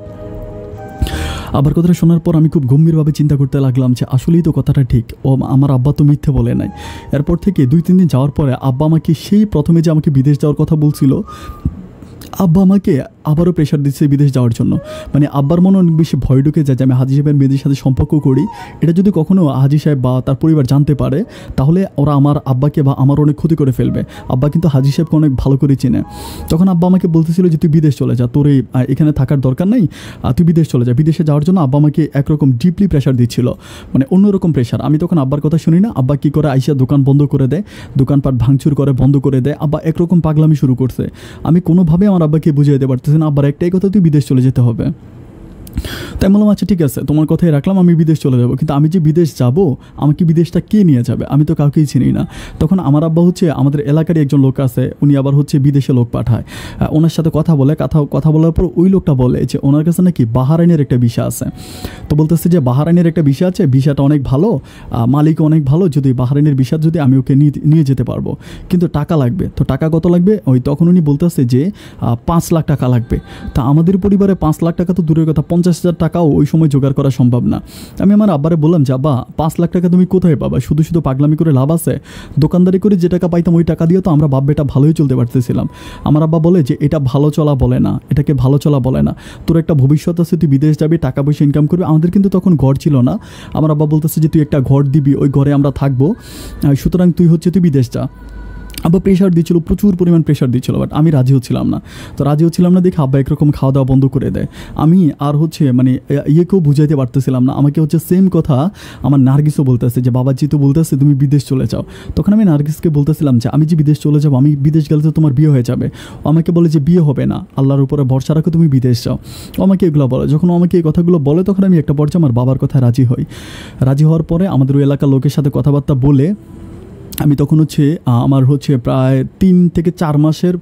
আব্বার কথাটা শোনার পর আমি খুব গম্ভীরভাবে চিন্তা করতে লাগলাম যে আসলেই তো কথাটা ঠিক, ও আমার আব্বা তো মিথ্যে বলে নাই। এরপর থেকে 2-3 দিন যাওয়ার পরে আব্বা আমাকে সেই প্রথমে যে আমাকে বিদেশ যাওয়ার কথা বলছিল, আব্বা আমাকে আবারও প্রেশার দিচ্ছে বিদেশ যাওয়ার জন্য। মানে আব্বার মনে অনেক বেশি ভয় ঢুকে যায় যে আমি হাজি সাহেবের মেয়েদের সাথে সম্পর্ক করি, এটা যদি কখনও হাজি সাহেব বা তার পরিবার জানতে পারে তাহলে ওরা আমার আব্বাকে বা আমার অনেক ক্ষতি করে ফেলবে। আব্বা কিন্তু হাজি সাহেবকে অনেক ভালো করে চেনে। তখন আব্বা আমাকে বলতেছিল যে তুই বিদেশ চলে যা, তোর এখানে থাকার দরকার নেই, তুই বিদেশ চলে যা। বিদেশে যাওয়ার জন্য আব্বা আমাকে একরকম ডিপলি প্রেশার দিচ্ছিল, মানে অন্যরকম প্রেশার। আমি তখন আব্বার কথা শুনি না। আব্বা কী করে, আইসা দোকান বন্ধ করে দেয়, দোকানপাট ভাঙচুর করে বন্ধ করে দেয়। আব্বা একরকম পাগলামি শুরু করছে। আমি কোনোভাবে আমার আব্বাকে বুঝিয়ে দিতে পারতেছি না, আব্বার একটাই কথা, তুই বিদেশ চলে যেতে হবে। তাই বললাম আচ্ছা ঠিক আছে, তোমার কথাই রাখলাম, আমি বিদেশ চলে যাব। কিন্তু আমি যে বিদেশ যাব, আমাকে বিদেশটা কে নিয়ে যাবে? আমি তো কাউকেই চিনি না। তখন আমার আব্বা হচ্ছে আমাদের এলাকারই একজন লোক আছে, উনি আবার হচ্ছে বিদেশে লোক পাঠায়। ওনার সাথে কথা বলে, কথা বলার পর ওই লোকটা বলে যে ওনার কাছে নাকি বাহারাইনের একটা ভিসা আছে। তো বলতেছে যে বাহারাইনের একটা ভিসা আছে, ভিসাটা অনেক ভালো, মালিক অনেক ভালো, যদি বাহারাইনের ভিসা যদি আমি ওকে নিয়ে যেতে পারবো, কিন্তু টাকা লাগবে। তো টাকা কত লাগবে? তখন উনি বলতেছে যে 5 লাখ টাকা লাগবে। তা আমাদের পরিবারে 5 লাখ টাকা তো দূরের কথা, 50,000 টাকাও ওই সময় জোগাড় করা সম্ভব না। আমি আমার আব্বারে বললাম যে আব্বা 5 লাখ টাকা তুমি কোথায় পাবা? শুধু শুধু পাগলামি করে লাভ আছে? দোকানদারি করে যে টাকা পাইতাম ওই টাকা দিয়ে তো আমরা বাপ বেটা ভালোই চলতে পারতেছিলাম। আমার আব্বা বলে যে এটা ভালো চলা বলে না, এটাকে ভালো চলা বলে না, তোর একটা ভবিষ্যৎ আছে, তুই বিদেশ যাবি, টাকা পয়সা ইনকাম করবি। আমাদের কিন্তু তখন ঘর ছিল না। আমার আব্বা বলতেছে যে তুই একটা ঘর দিবি, ওই ঘরে আমরা থাকবো, সুতরাং তুই বিদেশ যা। আব্বা প্রেশার দিচ্ছিল, প্রচুর পরিমাণ প্রেশার দিচ্ছিল, বাট আমি রাজি হচ্ছিলাম না। তো রাজি হচ্ছিলাম না দেখে আব্বা একরকম খাওয়া দাওয়া বন্ধ করে দেয়। আমি আর মানে ইয়েকেও বুঝাইতে পারতেছিলাম না। আমাকে সেম কথা আমার নার্গিসও বলতেছে যে বাবাজি তো বলতেছে তুমি বিদেশ চলে যাও। তখন আমি নার্গিসকে বলতেছিলাম যে আমি যে বিদেশ চলে যাবো, আমি বিদেশ গেলে তো তোমার বিয়ে হয়ে যাবে। ও আমাকে বলে যে বিয়ে হবে না, আল্লাহর উপরে ভরসা রাখো, তুমি বিদেশ যাও। ও আমাকে এগুলো বলে। যখন আমাকে এই কথাগুলো বলে তখন আমি একটা পর্যায়ে আমার বাবার কথায় রাজি হই। রাজি হওয়ার পরে আমাদের ওই এলাকার লোকের সাথে কথাবার্তা বলে আমি তখন আমার প্রায় 3 থেকে 4 মাসের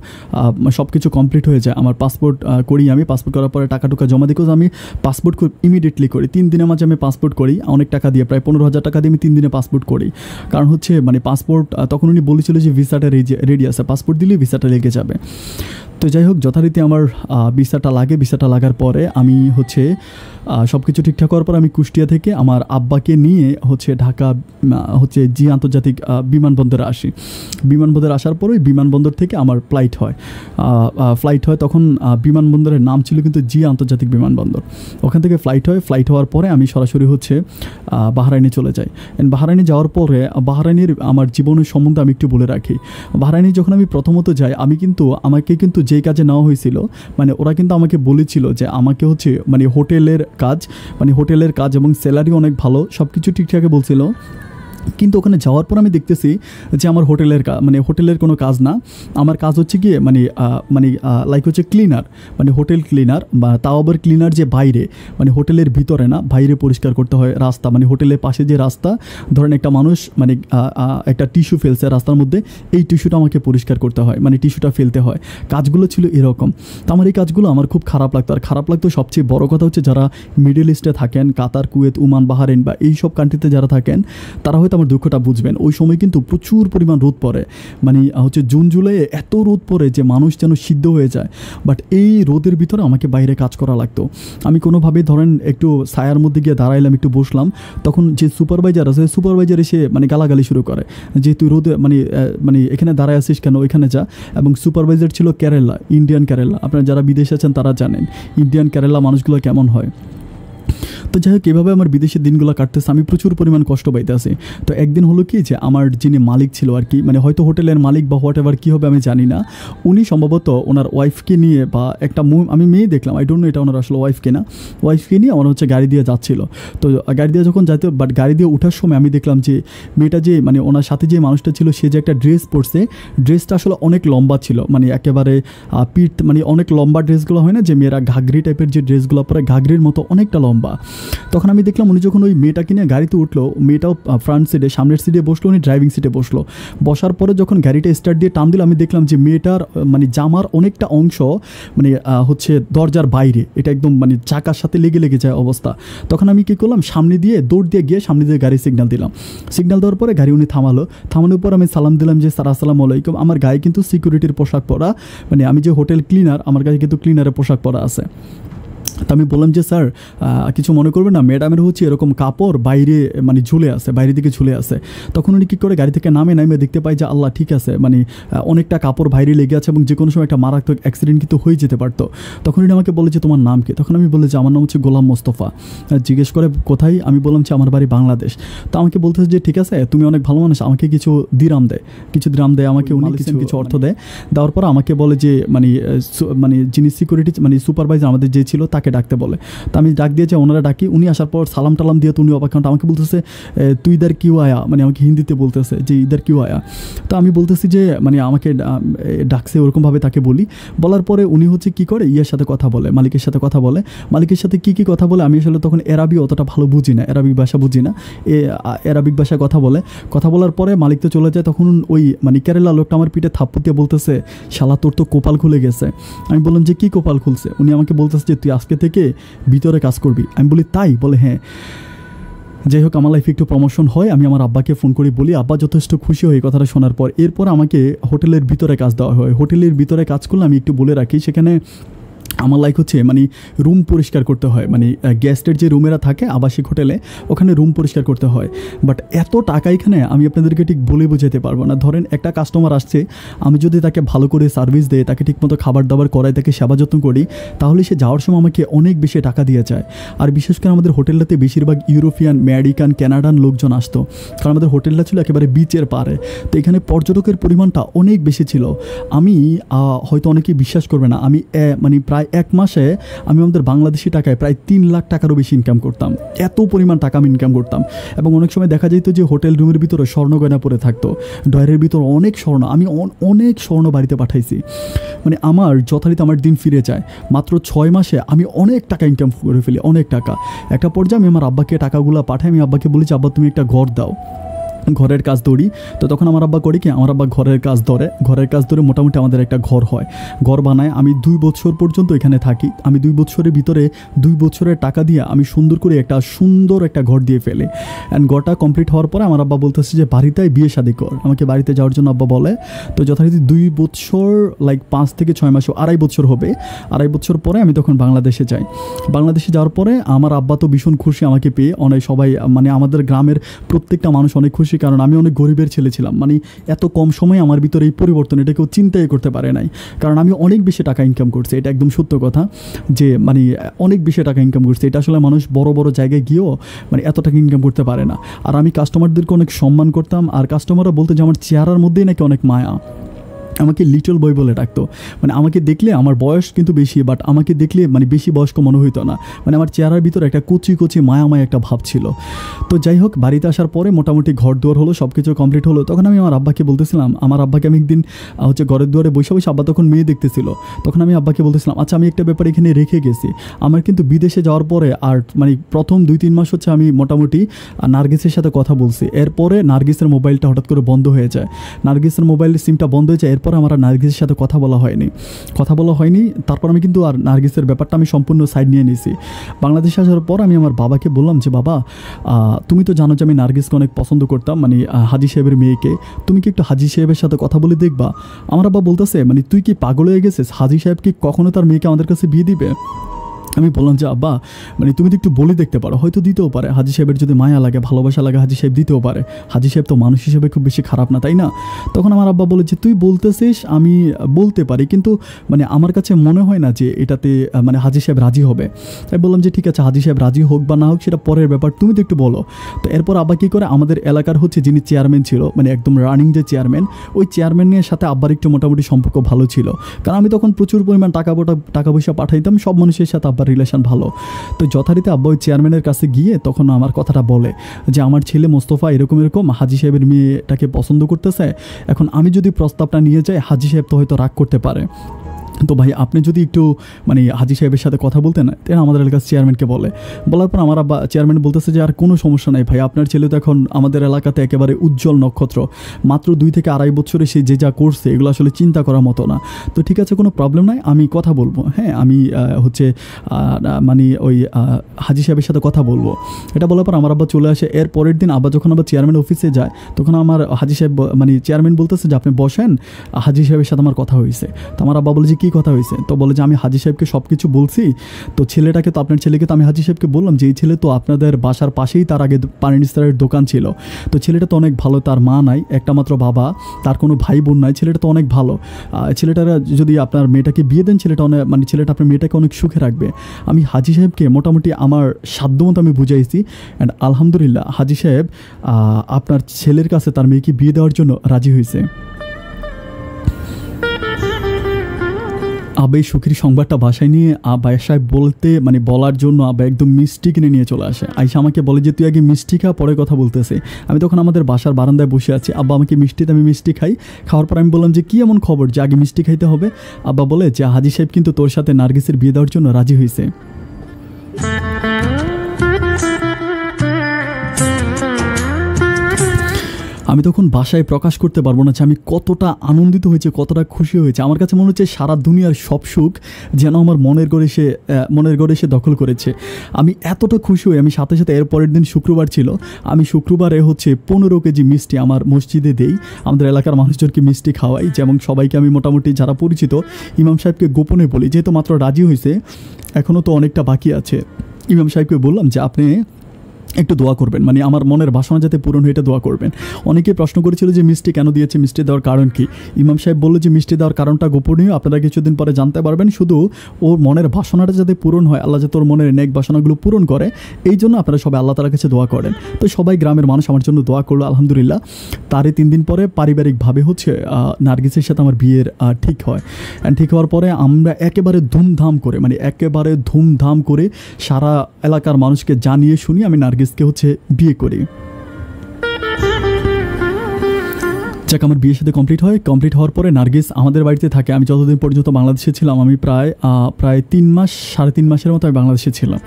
সব কিছু কমপ্লিট হয়ে যায়। আমার পাসপোর্ট করি, আমি পাসপোর্ট করার পরে টাকা জমা দিই। আমি পাসপোর্ট খুব ইমিডিয়েটলি করি, 3 দিনের মাঝে আমি পাসপোর্ট করি, অনেক টাকা দিয়ে, প্রায় 15,000 টাকা দিয়ে আমি 3 দিনে পাসপোর্ট করি। কারণ মানে পাসপোর্ট তখন উনি বলেছিল যে ভিসাটা রেডি আছে, পাসপোর্ট দিলেই ভিসাটা লেগে যাবে। তো যাই হোক, যথারীতি আমার ভিসাটা লাগে। ভিসাটা লাগার পরে আমি সব কিছু ঠিকঠাক হওয়ার পর আমি কুষ্টিয়া থেকে আমার আব্বাকে নিয়ে ঢাকা জি আন্তর্জাতিক বিমানবন্দরে আসি। বিমানবন্দরে আসার পর ওই বিমানবন্দর থেকে আমার ফ্লাইট হয়। তখন বিমানবন্দরের নাম ছিল কিন্তু জি আন্তর্জাতিক বিমানবন্দর। ওখান থেকে ফ্লাইট হওয়ার পরে আমি সরাসরি বাহরাইনে চলে যাই। বাহরাইনে যাওয়ার পরে বাহরাইনের আমার জীবনের সম্বন্ধে আমি একটু বলে রাখি। বাহরাইনে যখন আমি প্রথমত যাই, আমাকে কিন্তু যেই কাজে নেওয়া হয়েছিল, মানে ওরা কিন্তু আমাকে বলেছিল যে আমাকে মানে হোটেলের কাজ এবং স্যালারি অনেক ভালো, সব কিছু ঠিকঠাকই বলছিল। কিন্তু ওখানে যাওয়ার পর আমি দেখতেছি যে আমার হোটেলের কোনো কাজ না। আমার কাজ গিয়ে লাইক ক্লিনার, মানে হোটেল ক্লিনার, বা তাও আবার ক্লিনার যে বাইরে, মানে হোটেলের ভিতরে না, বাইরে পরিষ্কার করতে হয় রাস্তা। মানে হোটেলের পাশে যে রাস্তা, ধরেন একটা মানুষ একটা টিস্যু ফেলছে রাস্তার মধ্যে, এই টিস্যুটা আমাকে পরিষ্কার করতে হয়, মানে টিস্যুটা ফেলতে হয়। কাজগুলো ছিল এরকম। তো আমার এই কাজগুলো আমার খুব খারাপ লাগতো। আর খারাপ লাগতো সবচেয়ে বড় কথা যারা মিডল ইস্টে থাকেন, কাতার, কুয়েত, ওমান, বাহরাইন বা এই সব কান্ট্রিতে যারা থাকেন, তারা হয়তো আমার দুঃখটা বুঝবেন। ওই সময় কিন্তু প্রচুর পরিমাণ রোদ পড়ে, মানে জুন জুলাইয়ে এত রোদ পড়ে যে মানুষ যেন সিদ্ধ হয়ে যায়। বাট এই রোদের ভিতরে আমাকে বাইরে কাজ করা লাগতো। আমি কোনোভাবে ধরেন একটু ছায়ার মধ্যে গিয়ে দাঁড়াইলাম, একটু বসলাম, তখন যে সুপারভাইজার আছে, সুপারভাইজার এসে গালাগালি শুরু করে যে তুই রোদে এখানে দাঁড়ায় আসিস কেন, ওইখানে যা। এবং সুপারভাইজার ছিল কেরালা, ইন্ডিয়ান কেরালা। আপনারা যারা বিদেশে আছেন তারা জানেন ইন্ডিয়ান কেরালা মানুষগুলো কেমন হয়। তো যাই হোক, এভাবে আমার বিদেশের দিনগুলো কাটতেছে, আমি প্রচুর পরিমাণ কষ্ট পাইতে আছি। তো একদিন হলো কি যে আমার যিনি মালিক ছিল আর কি, মানে হয়তো হোটেলের মালিক বা হোয়াট এভার কী হবে আমি জানি না, উনি সম্ভবত ওনার ওয়াইফকে নিয়ে বা আমি মেয়ে দেখলাম, আই ডোন্ট নো এটা ওনার আসলে ওয়াইফকে নিয়ে ওনার গাড়ি দিয়ে যাচ্ছিল। তো গাড়ি দিয়ে যখন যাইতে, বাট গাড়ি দিয়ে ওঠার সময় আমি দেখলাম যে মেয়েটা যে ওনার সাথে যে মানুষটা ছিল, সে যে একটা ড্রেস পরছে, ড্রেসটা আসলে অনেক লম্বা ছিল, একেবারে পিঠ, অনেক লম্বা ড্রেসগুলো হয় না যে মেয়েরা ঘাগরি টাইপের যে ড্রেসগুলো পরে, ঘাগরির মতো অনেকটা লম্বা। তখন আমি দেখলাম উনি যখন ওই মেয়েটাকে নিয়ে গাড়িতে উঠলো, মেয়েটাও ফ্রন্ট সিটে, সামনের সিটে বসলো, উনি ড্রাইভিং সিটে বসলো। বসার পরে যখন গাড়িটা স্টার্ট দিয়ে টান দিল, আমি দেখলাম যে মেয়েটার জামার অনেকটা অংশ দরজার বাইরে, এটা একদম চাকার সাথে লেগে যায় অবস্থা। তখন আমি কী করলাম, সামনে দিয়ে দৌড় দিয়ে গিয়ে সামনে দিয়ে গাড়ি সিগন্যাল দিলাম। সিগন্যাল দেওয়ার পরে গাড়ি উনি থামানোর পর আমি সালাম দিলাম যে স্যার আসসালামু আলাইকুম। আমার গায়ে কিন্তু সিকিউরিটির পোশাক পরা, আমি যে হোটেল ক্লিনার, আমার গায়ে কিন্তু ক্লিনারের পোশাক পরা আছে। তো আমি বললাম যে স্যার কিছু মনে করবেন না, ম্যাডামের হচ্ছে এরকম কাপড় বাইরে মানে ঝুলে আছে, বাইরের দিকে ঝুলে আছে। তখন উনি কী করে গাড়ি থেকে নামে দেখতে পাই যে আল্লাহ ঠিক আছে, মানে অনেকটা কাপড় বাইরে লেগে আছে এবং যে কোনো সময় একটা মারাত্মক অ্যাক্সিডেন্ট কিন্তু হয়ে যেতে পারতো। তখন উনি আমাকে বলে যে তোমার নাম কি? তখন আমি বলি যে আমার নাম হচ্ছে গোলাম মোস্তফা। জিজ্ঞেস করে কোথায়, আমি বললাম যে আমার বাড়ি বাংলাদেশ। তো আমাকে বলতেছে যে ঠিক আছে তুমি অনেক ভালো মানুষ, আমাকে কিছু দিরাম দেয় আমাকে, উনি কিছু অর্থ দেয়। দেওয়ার পর আমাকে বলে যে মানে যিনি সিকিউরিটি মানে সুপারভাইজার আমাদের যে ছিল তাকে ডাকতে বলে। তো আমি ডাক দিয়েছি, ওনারা ডাকি। উনি আসার পর সালাম টালাম দিয়ে তো উনি অবাক, কারণ আমাকে বলতেছে তুই ইদার কিউ আয়া, মানে আমাকে হিন্দিতে বলতেছে যে ইদার কিউ আয়া। তো আমি বলতেছি যে মানে আমাকে ডাকছে ওরকমভাবে তাকে বলার পরে উনি হচ্ছে কী করে ইয়ার সাথে কথা বলে, মালিকের সাথে কথা বলে। মালিকের সাথে কী কথা বলে আমি আসলে তখন এরাবি অতটা ভালো বুঝি না, অ্যারাবিক ভাষায় কথা বলার পরে মালিক তো চলে যায়। তখন ওই মানে কেরালা লোকটা আমার পিঠে থাপ্পড় দিয়ে বলতেছে শালা তোর তো কপাল খুলে গেছে। আমি বললাম যে কী কপাল খুলছে? উনি আমাকে বলতেছে যে তুই আজকে থেকে ভিতরে কাজ করবি। আমি বলি তাই? বলে হ্যাঁ। যাই হোক, আমার লাইফে একটু প্রমোশন হয়, আমি আমার আব্বাকে ফোন করি, বলি আব্বা যথেষ্ট খুশি হয় কথাটা শোনার পর। এরপর আমাকে হোটেলের ভিতরে কাজ দেওয়া হয়। হোটেলের ভিতরে কাজ করলে আমি একটু বলে রাখি, সেখানে আমার লাইক হচ্ছে মানে রুম পরিষ্কার করতে হয়, মানে গেস্টের যে রুমেরা থাকে আবাসিক হোটেলে ওখানে রুম পরিষ্কার করতে হয়। বাট এত টাকা এখানে আমি আপনাদেরকে ঠিক বলে বোঝাতে পারবো না। ধরেন একটা কাস্টমার আসছে, আমি যদি তাকে ভালো করে সার্ভিস দেই, তাকে ঠিকমতো খাবার দাবার করাই, তাকে সেবা যত্ন করি, তাহলে সে যাওয়ার সময় আমাকে অনেক বেশি টাকা দিয়ে যায়। আর বিশেষ করে আমাদের হোটেলটাতে বেশিরভাগ ইউরোপিয়ান, আমেরিকান, কানাডান লোকজন আসতো, কারণ আমাদের হোটেলটা ছিল একেবারে বিচের পাড়ে। তো এখানে পর্যটকের পরিমাণটা অনেক বেশি ছিল। আমি হয়তো অনেকেই বিশ্বাস করবে না, আমি মানে প্রায় এক মাসে আমি আমাদের বাংলাদেশি টাকায় প্রায় 3 লাখ টাকারও বেশি ইনকাম করতাম। এত পরিমাণ টাকা আমি ইনকাম করতাম। এবং অনেক সময় দেখা যেত যে হোটেল রুমের ভিতরে স্বর্ণ গয়না পড়ে থাকতো, ডয়ারের ভিতরে অনেক স্বর্ণ। আমি অনেক স্বর্ণ বাড়িতে পাঠাইছি। মানে আমার যথারীতি আমার দিন ফিরে যায়। মাত্র 6 মাসে আমি অনেক টাকা ইনকাম করে ফেলি, অনেক টাকা। একটা পর্যায়ে আমি আমার আব্বাকে টাকাগুলো পাঠাই। আমি আব্বাকে বলেছি আব্বা তুমি একটা ঘর দাও, ঘরের কাজ ধরি। তো তখন আমার আব্বা করি কি, আমার আব্বা ঘরের কাজ ধরে মোটামুটি আমাদের একটা ঘর হয়, ঘর বানায়। আমি 2 বছর পর্যন্ত এখানে থাকি। আমি 2 বছরের ভিতরে 2 বছরের টাকা দিয়ে আমি সুন্দর করে সুন্দর একটা ঘর দিয়ে ফেলি। অ্যান্ড ঘরটা কমপ্লিট হওয়ার পরে আমার আব্বা বলতেছে যে বাড়িতে বিয়ে শাদী কর, আমাকে বাড়িতে যাওয়ার জন্য আব্বা বলে। তো যথারীতি 2 বছর লাইক 5 থেকে 6 মাস, 2.5 বছর হবে। 2.5 বছর পরে আমি তখন বাংলাদেশে যাই। বাংলাদেশে যাওয়ার পরে আমার আব্বা তো ভীষণ খুশি আমাকে পেয়ে। অনেক সবাই মানে আমাদের গ্রামের প্রত্যেকটা মানুষ অনেক খুশি, কারণ আমি অনেক গরিবের ছেলে ছিলাম। মানে এত কম সময়ে আমার ভিতরে এই পরিবর্তন, এটা কেউ চিন্তাই করতে পারে নাই। কারণ আমি অনেক বেশি টাকা ইনকাম করছি, এটা একদম সত্য কথা যে মানে অনেক বেশি টাকা ইনকাম করছি। এটা আসলে মানুষ বড় বড় জায়গায় গিয়েও মানে এত টাকা ইনকাম করতে পারে না। আর আমি কাস্টমারদেরকে অনেক সম্মান করতাম। আর কাস্টমাররা বলতো যে আমার চেহারার মধ্যেই নাকি অনেক মায়া। আমাকে লিটল বয় বলে ডাকতো। মানে আমাকে দেখলে, আমার বয়স কিন্তু বেশি, বাট আমাকে দেখলে মানে বেশি বয়স্ক মনে হইতো না। মানে আমার চেহারার ভিতরে একটা কচি মায়া একটা ভাব ছিল। তো যাই হোক, বাড়িতে আসার পরে মোটামুটি ঘর দুয়ার হলো, সব কিছু কমপ্লিট হলো। তখন আমি আমার আব্বাকে বলতেছিলাম, আমার আব্বাকে আমি একদিন হচ্ছে ঘরের দুয়ারে বসে আব্বা তখন মেয়ে দেখতেছিল। তখন আমি আব্বাকে বলতেছিলাম আচ্ছা আমি একটা ব্যাপার এখানে রেখে গেছি। আমার কিন্তু বিদেশে যাওয়ার পরে আর মানে প্রথম 2-3 মাস হচ্ছে আমি মোটামুটি নার্গিসের সাথে কথা বলছি। এরপরে নার্গিসের মোবাইলটা হঠাৎ করে বন্ধ হয়ে যায়, নার্গিসের মোবাইলের সিমটা বন্ধ হয়ে যায়। এরপর আমার আর নার্গিসের সাথে কথা বলা হয়নি। তারপর আমি কিন্তু আর নার্গিসের ব্যাপারটা আমি সম্পূর্ণ সাইড নিয়ে নিয়েছি। বাংলাদেশে আসার পর আমি আমার বাবাকে বললাম যে বাবা তুমি তো জানো যে আমি নার্গিসকে অনেক পছন্দ করতাম, মানে হাজি সাহেবের মেয়েকে, তুমি কি একটু হাজি সাহেবের সাথে কথা বলে দেখবা? আমার বাবা বলতেছে মানে তুই কি পাগল হয়ে গেছিস? হাজি সাহেব কি কখনো তার মেয়েকে আমাদের কাছে বিয়ে দিবে? আমি বললাম যে আব্বা মানে তুমি তো একটু বলে দেখতে পারো, হয়তো দিতেও পারে। হাজি সাহেবের যদি মায়া লাগে, ভালোবাসা লাগে, হাজি সাহেব দিতেও পারে। হাজি সাহেব তো মানুষ হিসেবে খুব বেশি খারাপ না, তাই না? তখন আমার আব্বা বলে যে তুই বলতেছিস, আমি বলতে পারি, কিন্তু মানে আমার কাছে মনে হয় না যে এটাতে মানে হাজি সাহেব রাজি হবে। তাই বললাম যে ঠিক আছে, হাজি সাহেব রাজি হোক বা না হোক সেটা পরের ব্যাপার, তুমি তো একটু বলো। তো এরপর আব্বা কী করে, আমাদের এলাকার হচ্ছে যিনি চেয়ারম্যান ছিল, মানে একদম রানিং যে চেয়ারম্যান, ওই চেয়ারম্যানের সাথে আব্বার একটু মোটামুটি সম্পর্ক ভালো ছিল। কারণ আমি তখন প্রচুর পরিমাণ টাকা পয়সা পাঠাইতাম, সব মানুষের সাথে আব্বার রিলেশন ভালো। তো যথারীতি আব্বা ওই চেয়ারম্যানের কাছে গিয়ে তখন আমার কথাটা বলে যে আমার ছেলে মোস্তফা এরকম হাজি সাহেবের মেয়েটাকে পছন্দ করতেছে। এখন আমি যদি প্রস্তাবটা নিয়ে যাই, হাজি সাহেব তো হয়তো রাগ করতে পারে। তো ভাই আপনি যদি একটু মানে হাজি সাহেবের সাথে কথা বলতেন, তাহলে আমাদের এলাকার চেয়ারম্যানকে বলার পর আমার আব্বা চেয়ারম্যান বলতেছে যে আর কোনো সমস্যা নাই ভাই, আপনার ছেলে তো এখন আমাদের এলাকাতে একেবারে উজ্জ্বল নক্ষত্র, মাত্র 2 থেকে 2.5 বছরে সে যে যা করছে এগুলো আসলে চিন্তা করার মতো না। তো ঠিক আছে, কোনো প্রবলেম নাই, আমি কথা বলবো। হ্যাঁ, আমি হচ্ছে মানে ওই হাজি সাহেবের সাথে কথা বলবো। এটা বলার পর আমার আব্বা চলে আসে। এর পরের দিন আব্বা যখন আবার চেয়ারম্যান অফিসে যায়, তখন আমার হাজি সাহেব মানে চেয়ারম্যান বলতেছে যে আপনি বসেন, হাজি সাহেবের সাথে আমার কথা হয়েছে। তো আমার আব্বা বলে যে কী কী কথা হয়েছে? তো বলে যে আমি হাজী সাহেবকে সব কিছু বলছি। তো ছেলেটাকে, তো আপনার ছেলেকে তো আমি হাজী সাহেবকে বললাম যে এই ছেলে তো আপনাদের বাসার পাশেই তার আগে পানি নিস্তারের দোকান ছিল। তো ছেলেটা তো অনেক ভালো, তার মা নাই, একটা মাত্র বাবা, তার কোনো ভাই বোন নাই, ছেলেটা তো অনেক ভালো। ছেলেটারা যদি আপনার মেয়েটাকে বিয়ে দেন, ছেলেটা অনেক মানে ছেলেটা আপনার মেয়েটাকে অনেক সুখে রাখবে। আমি হাজী সাহেবকে মোটামুটি আমার সাধ্যমতো আমি বুঝাইছি, অ্যান্ড আলহামদুলিল্লাহ হাজী সাহেব আপনার ছেলের কাছে তার মেয়েকে বিয়ে দেওয়ার জন্য রাজি হয়েছে। আবে সুখের সংবাদটা বাসায় নিয়ে বাসায় বলার জন্য আবা একদম মিষ্টি কিনে নিয়ে চলে আসে। আইসা আমাকে বলে যে তুই আগে মিষ্টি খা, পরে কথা বলতেছে। আমি তখন আমাদের বাসার বারান্দায় বসে আছি, আব্বা আমাকে আমি মিষ্টি খাই। খাওয়ার পর আমি বললাম যে কী এমন খবর যে আগে মিষ্টি খাইতে হবে? আব্বা বলে যে হাজী সাহেব কিন্তু তোর সাথে নার্গিসের বিয়ে দেওয়ার জন্য রাজি হয়েছে। আমি তখন বাসায় প্রকাশ করতে পারবো না যে আমি কতটা আনন্দিত হয়েছে, কতটা খুশি হয়েছে। আমার কাছে মনে হচ্ছে সারা দুনিয়ার সব সুখ যেন আমার মনের ঘরে এসে দখল করেছে। আমি এতটা খুশি হই, আমি সাথে সাথে এর পরের দিন শুক্রবার ছিল, আমি শুক্রবারে 15 কেজি মিষ্টি আমার মসজিদে দেই, আমাদের এলাকার মানুষজনকে মিষ্টি খাওয়াই, যেমন সবাইকে আমি মোটামুটি যারা পরিচিত ইমাম সাহেবকে গোপনে বলি, যেহেতু মাত্র রাজি হয়েছে, এখনও তো অনেকটা বাকি আছে। ইমাম সাহেবকে বললাম যে আপনি একটু দোয়া করবেন, মানে আমার মনের বাসনা যাতে পূরণ হয়ে এটা দোয়া করবেন। অনেকে প্রশ্ন করেছিল যে মিষ্টি কেন দিয়েছে, মিষ্টি দেওয়ার কারণ কি? ইমাম সাহেব বলল যে মিষ্টি দেওয়ার কারণটা গোপনীয়, আপনারা কিছুদিন পরে জানতে পারবেন। শুধু ওর মনের বাসনাটা যাতে পূরণ হয়, আল্লাহ যাতে ওর মনের নেক বাসনাগুলো পূরণ করে, এই জন্য আপনারা সবাই আল্লাহ তাআলার কাছে দোয়া করেন। তো সবাই গ্রামের মানুষ আমার জন্য দোয়া করলো, আলহামদুলিল্লাহ। তারই 3 দিন পরে পারিবারিকভাবে নার্গিসের সাথে আমার বিয়ের ঠিক হয়। অ্যান্ড ঠিক হওয়ার পরে আমরা একেবারে ধুমধাম করে সারা এলাকার মানুষকে জানিয়ে শুনি আমি নার্গিসকে বিয়ে করি। যাক, আমার বিয়ের সাথে কমপ্লিট হওয়ার পরে নার্গিস আমাদের বাড়িতে থাকে। আমি যতদিন পর্যন্ত বাংলাদেশে ছিলাম, আমি প্রায় 3 মাস 3.5 মাসের মতো আমি বাংলাদেশে ছিলাম।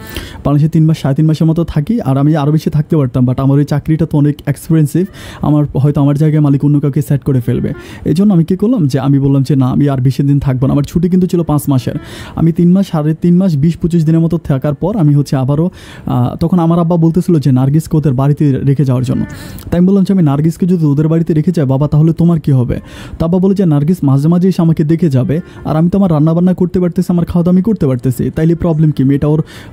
বাংলাদেশে 3 মাস 3.5 মাসের মতো থাকি, আর আমি আরও বেশি থাকতে পারতাম, বাট আমার ওই চাকরিটা তো অনেক এক্সপেন্সিভ, হয়তো আমার জায়গায় মালিক অন্য কাউকে সেট করে ফেলবে। এই জন্য আমি কী করলাম যে আমি বললাম যে না, আমি আর বেশি দিন থাকবো না। আমার ছুটি কিন্তু ছিল 5 মাসের। আমি 3 মাস 3.5 মাস 20-25 দিনের মতো থাকার পর আমি আবারও, তখন আমার আব্বা বলতেছিল যে নার্গিসকে ওদের বাড়িতে রেখে যাওয়ার জন্য। তাই আমি বললাম যে আমি নার্গিসকে যদি ওদের বাড়িতে রেখে যাই বাবা, তাহলে তোমার কি হবে? তো আব্বা বলে যে নার্গিস মাঝে মাঝে এসে আমাকে দেখে যাবে, আর আমি তো আমার রান্নাবান্না করতে পারতেছি, আমার খাওয়া দাওয়া আমি করতে পারতেছি, তাইলে প্রবলেম কি? মেয়েটা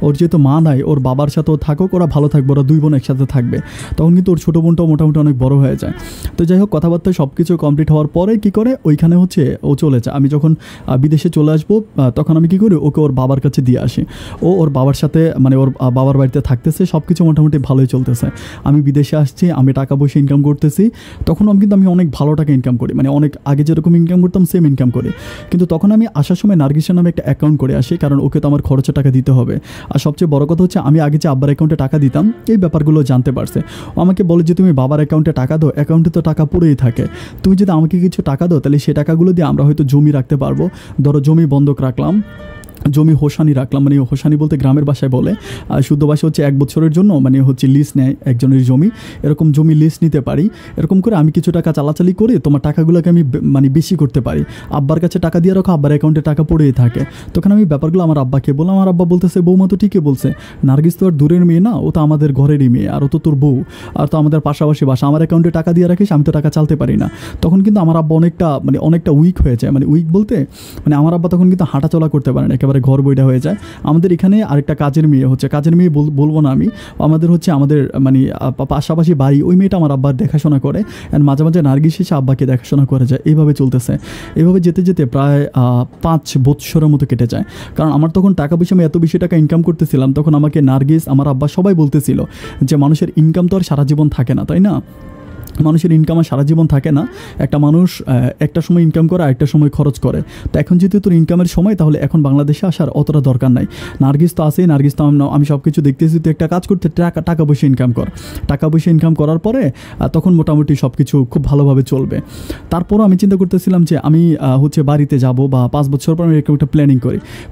ওর যেহেতু মা নাই, ওর বাবার সাথেও থাকুক, ওরা ভালো থাকবে, ওরা 2 বোন একসাথে থাকবে। তখন কিন্তু ওর ছোটো বোনটাও মোটামুটি অনেক বড় হয়ে যায়। তো যাই হোক, কথাবার্তা সব কিছু কমপ্লিট হওয়ার পরে কী করে ওইখানে ও চলে যায়। আমি যখন বিদেশে চলে আসবো, তখন আমি কী করি, ওকে ওর বাবার কাছে দিয়ে আসি। ওর বাবার সাথে, মানে ওর বাবার বাড়িতে থাকতেছে, সব কিছু মোটামুটি ভালোই চলতেছে। আমি বিদেশে আসছি, আমি টাকা পয়সা ইনকাম করতেছি। তখন আমি অনেক ভালো টাকা ইনকাম করি, মানে অনেক আগে যেরকম ইনকাম করতাম সেম ইনকাম করি। কিন্তু তখন আমি আসার সময় নার্গিসের নামে একটা অ্যাকাউন্ট করে আসি, কারণ ওকে তো আমার খরচের টাকা দিতে হবে। আর সবচেয়ে বড় কথা আমি আগে যে আব্বার অ্যাকাউন্টে টাকা দিতাম, এই ব্যাপারগুলো জানতে পারছে। ও আমাকে বলে যে তুমি বাবার অ্যাকাউন্টে টাকা দাও, অ্যাকাউন্টে তো টাকা পড়েই থাকে, তুমি যদি আমাকে কিছু টাকা দাও তাহলে সেই টাকাগুলো দিয়ে আমরা হয়তো জমি রাখতে পারবো। ধরো জমি বন্ধক রাখলাম, জমি হোসানি রাখলাম, মানে হোসানি বলতে গ্রামের ভাষায় বলে, আর শুদ্ধ ভাষা 1 বছরের জন্য লিজ নেয় একজনের জমি, এরকম জমি লিজ নিতে পারি। এরকম করে আমি কিছু টাকা চালাচালি করে তোমার টাকাগুলোকে আমি বেশি করতে পারি। আব্বার কাছে টাকা দিয়ে রাখো, আব্বার অ্যাকাউন্টে টাকা পড়েই থাকে। তখন আমি ব্যাপারগুলো আমার আব্বাকে বললাম, আমার আব্বা বলতেছে বৌমা তো ঠিকই বলছে, নার্গিস তো আর দূরের মেয়ে না, ও তো আমাদের ঘরেরই মেয়ে, আর ও তো তোর বউ, আর তো আমাদের পাশাপাশি বাসা, আমার অ্যাকাউন্টে টাকা দিয়ে রাখিস, আমি তো টাকা চালতে পারি না। তখন কিন্তু আমার আব্বা অনেকটা উইক হয়ে যায়, উইক বলতে আমার আব্বা তখন কিন্তু হাঁটাচলা করতে পারে না, একেবারে ঘর বইটা হয়ে যায়। আমাদের এখানে আরেকটা কাজের মেয়ে বলবো না আমি, আমাদের পাশাপাশি বাড়ি, ওই মেয়েটা আমার আব্বার দেখাশোনা করে, অ্যান্ড মাঝে মাঝে নার্গিস এসে আব্বাকে দেখাশোনা করে যায়। এইভাবে চলতেছে। এইভাবে যেতে যেতে প্রায় 5 বছরের মতো কেটে যায়। কারণ আমার তখন টাকা পয়সা, আমি এত বেশি টাকা ইনকাম করতেছিলাম, তখন আমাকে নার্গিস, আমার আব্বা সবাই বলতেছিল যে মানুষের ইনকাম তো আর সারা জীবন থাকে না, তাই না? মানুষের ইনকাম আর সারা জীবন থাকে না। একটা মানুষ একটা সময় ইনকাম করে, আরেকটা সময় খরচ করে। তো এখন যেহেতু তোর ইনকামের সময়, তাহলে এখন বাংলাদেশে আসার অতটা দরকার নাই। নার্গিস তো আসেই, নার্গিস তো আমি সব কিছু দেখতেছি, তুই একটা কাজ করতে টাকা পয়সা ইনকাম কর। টাকা পয়সা ইনকাম করার পরে তখন মোটামুটি সব কিছু খুব ভালোভাবে চলবে। তারপরও আমি চিন্তা করতেছিলাম যে আমি বাড়িতে যাব, বা 5 বছর পর আমি এরকম একটা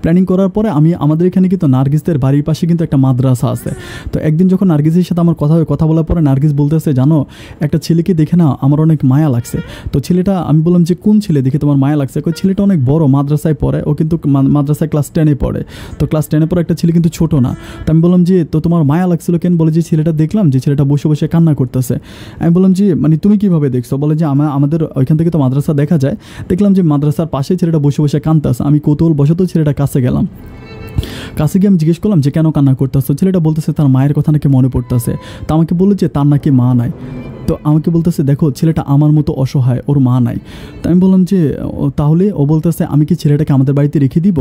প্ল্যানিং করার পরে আমাদের এখানে কিন্তু নার্গিসদের বাড়ির পাশে কিন্তু একটা মাদ্রাসা আছে। তো একদিন যখন নার্গিসের সাথে আমার কথা বলার পরে নার্গিস বলতেছে, জানো একটা ছেলে ছেলেকে দেখে না আমার অনেক মায়া লাগছে। তো ছেলেটা, আমি বললাম যে কোন ছেলে দেখে তোমার মায়া লাগছে? ছেলেটা অনেক বড়, মাদ্রাসায় পড়ে, ও কিন্তু মাদ্রাসায় ক্লাস 10-এ পড়ে। তো ক্লাস 10-এ পড়ে একটা ছেলে কিন্তু ছোট না। তো আমি বললাম যে তো তোমার মায়া লাগছিল কেন? বলে যে ছেলেটা দেখলাম যে ছেলেটা বসে বসে কান্না করতেছে। আমি বললাম যে মানে তুমি কীভাবে দেখছো? বলে যে আমাদের ওইখান থেকে তো মাদ্রাসা দেখা যায়, দেখলাম যে মাদ্রাসার পাশে ছেলেটা বসে বসে কাঁদতেছে। আমি কৌতূহল বশত ছেলেটা কাছে গেলাম। কাছে গিয়ে আমি জিজ্ঞেস করলাম যে কেন কান্না করতেছে? ছেলেটা বলতেছে তার মায়ের কথা নাকি মনে পড়তেছে। তো আমাকে বললো যে তার নাকি মা নাই। তো আমাকে বলতেছে দেখো ছেলেটা আমার মতো অসহায়, ওর মা নাই। তাই আমি বললাম যে তাহলে? ও বলতেছে আমি কি ছেলেটাকে আমাদের বাড়িতে রেখে দিব?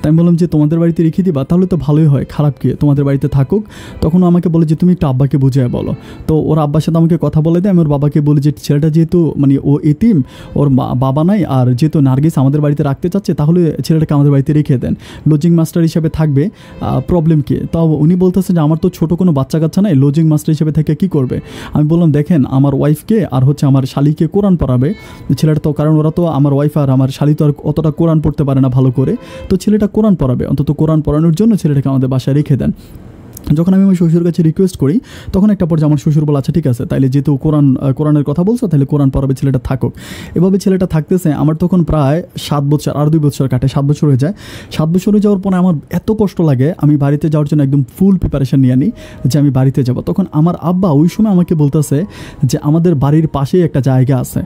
তাই আমি বললাম যে তোমাদের বাড়িতে রেখে দিবা, তাহলে তো ভালোই হয়, খারাপ কি, তোমাদের বাড়িতে থাকুক। তখন আমাকে বলে যে তুমি একটু আব্বাকে বুঝিয়ে বলো। তো ওর আব্বার সাথে আমাকে কথা বলে দেয়। আমি ওর বাবাকে বলি যে ছেলেটা যেহেতু মানে ও এতিম, ওর বাবা নাই, আর যেহেতু নার্গিস আমাদের বাড়িতে রাখতে চাচ্ছে, তাহলে ছেলেটাকে আমাদের বাড়িতে রেখে দেন, লজিং মাস্টার হিসেবে থাকবে, প্রবলেম কি? তাও উনি বলতেছে যে আমার তো ছোটো কোনো বাচ্চা কাচ্চা নাই, লজিং মাস্টার হিসেবে থেকে কী করবে? আমি বললাম দেখেন আমার ওয়াইফকে আর হচ্ছে আমার শালিকে কোরআন পড়াবে ছেলেটা, তো কারণ ওরা তো আমার ওয়াইফ আর আমার শালি তো আর অতটা কোরআন পড়তে পারে না ভালো করে, তো ছেলেটা কোরআন পড়াবে, অন্তত কোরআন পড়ানোর জন্য ছেলেটাকে আমাদের বাসায় রেখে দেন। যখন আমি আমার শ্বশুর কাছে রিকোয়েস্ট করি, তখন একটা পর্যায়ে আমার শ্বশুর বলে আচ্ছা ঠিক আছে, তাইলে যেহেতু কোরআনের কথা বলছো, তাহলে কোরআন পড়াবে, ছেলেটা থাকুক। এভাবে ছেলেটা থাকতেছে। আমার তখন প্রায় 7 বছর, আর 2 বছর কাটে, 7 বছর হয়ে যায়। 7 বছর হয়ে যাওয়ার পরে আমার এত কষ্ট লাগে, আমি বাড়িতে যাওয়ার জন্য একদম ফুল প্রিপারেশন নিয়ে নিই যে আমি বাড়িতে যাব। তখন আমার আব্বা ওই সময় আমাকে বলতেছে যে আমাদের বাড়ির পাশেই একটা জায়গা আছে,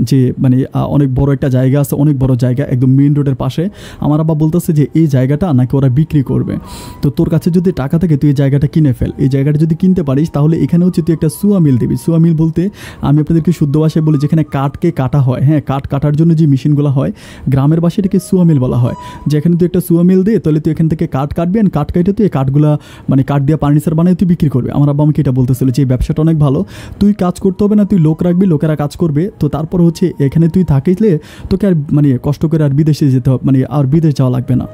যে মানে অনেক বড় একটা জায়গা আছে, অনেক বড় জায়গা, একদম মেইন রোডের পাশে। আমার আব্বা বলতেছে যে এই জায়গাটা নাকি ওরা বিক্রি করবে, তো তোর কাছে যদি টাকা থাকে তুই এই জায়গাটা কিনে ফেল। এই জায়গাটা যদি কিনতে পারিস তাহলে এখানে হচ্ছে তুই একটা সুয়া মিল দিবি। সুয়া মিল বলতে আমি আপনাদেরকে শুদ্ধ ভাষায় বলি, যেখানে কাঠকে কাটা হয়, হ্যাঁ, কাঠ কাটার জন্য যে মেশিনগুলো হয়, গ্রামের ভাষায় এটাকে সুয়া মিল বলা হয়। যেখানে তুই একটা সুয়া মিল দে, তাহলে তুই এখান থেকে কাঠ কাটবি, আর কাঠ কাটে তুই এই কাঠগুলা মানে কাঠ দিয়ে ফার্নিচার বানিয়ে তুই বিক্রি করবি। আমার আব্বা আমাকে এটা বলতেছিল যে এই ব্যবসাটা অনেক ভালো, তুই কাজ করতে হবে না, তুই লোক রাখবি, লোকেরা কাজ করবে। তো তারপর হচ্ছে এখানে তুই থাকিলে তোকে আর মানে কষ্ট করে আর বিদেশে যেতে হবে, মানে আর বিদেশ যাওয়া লাগবে না।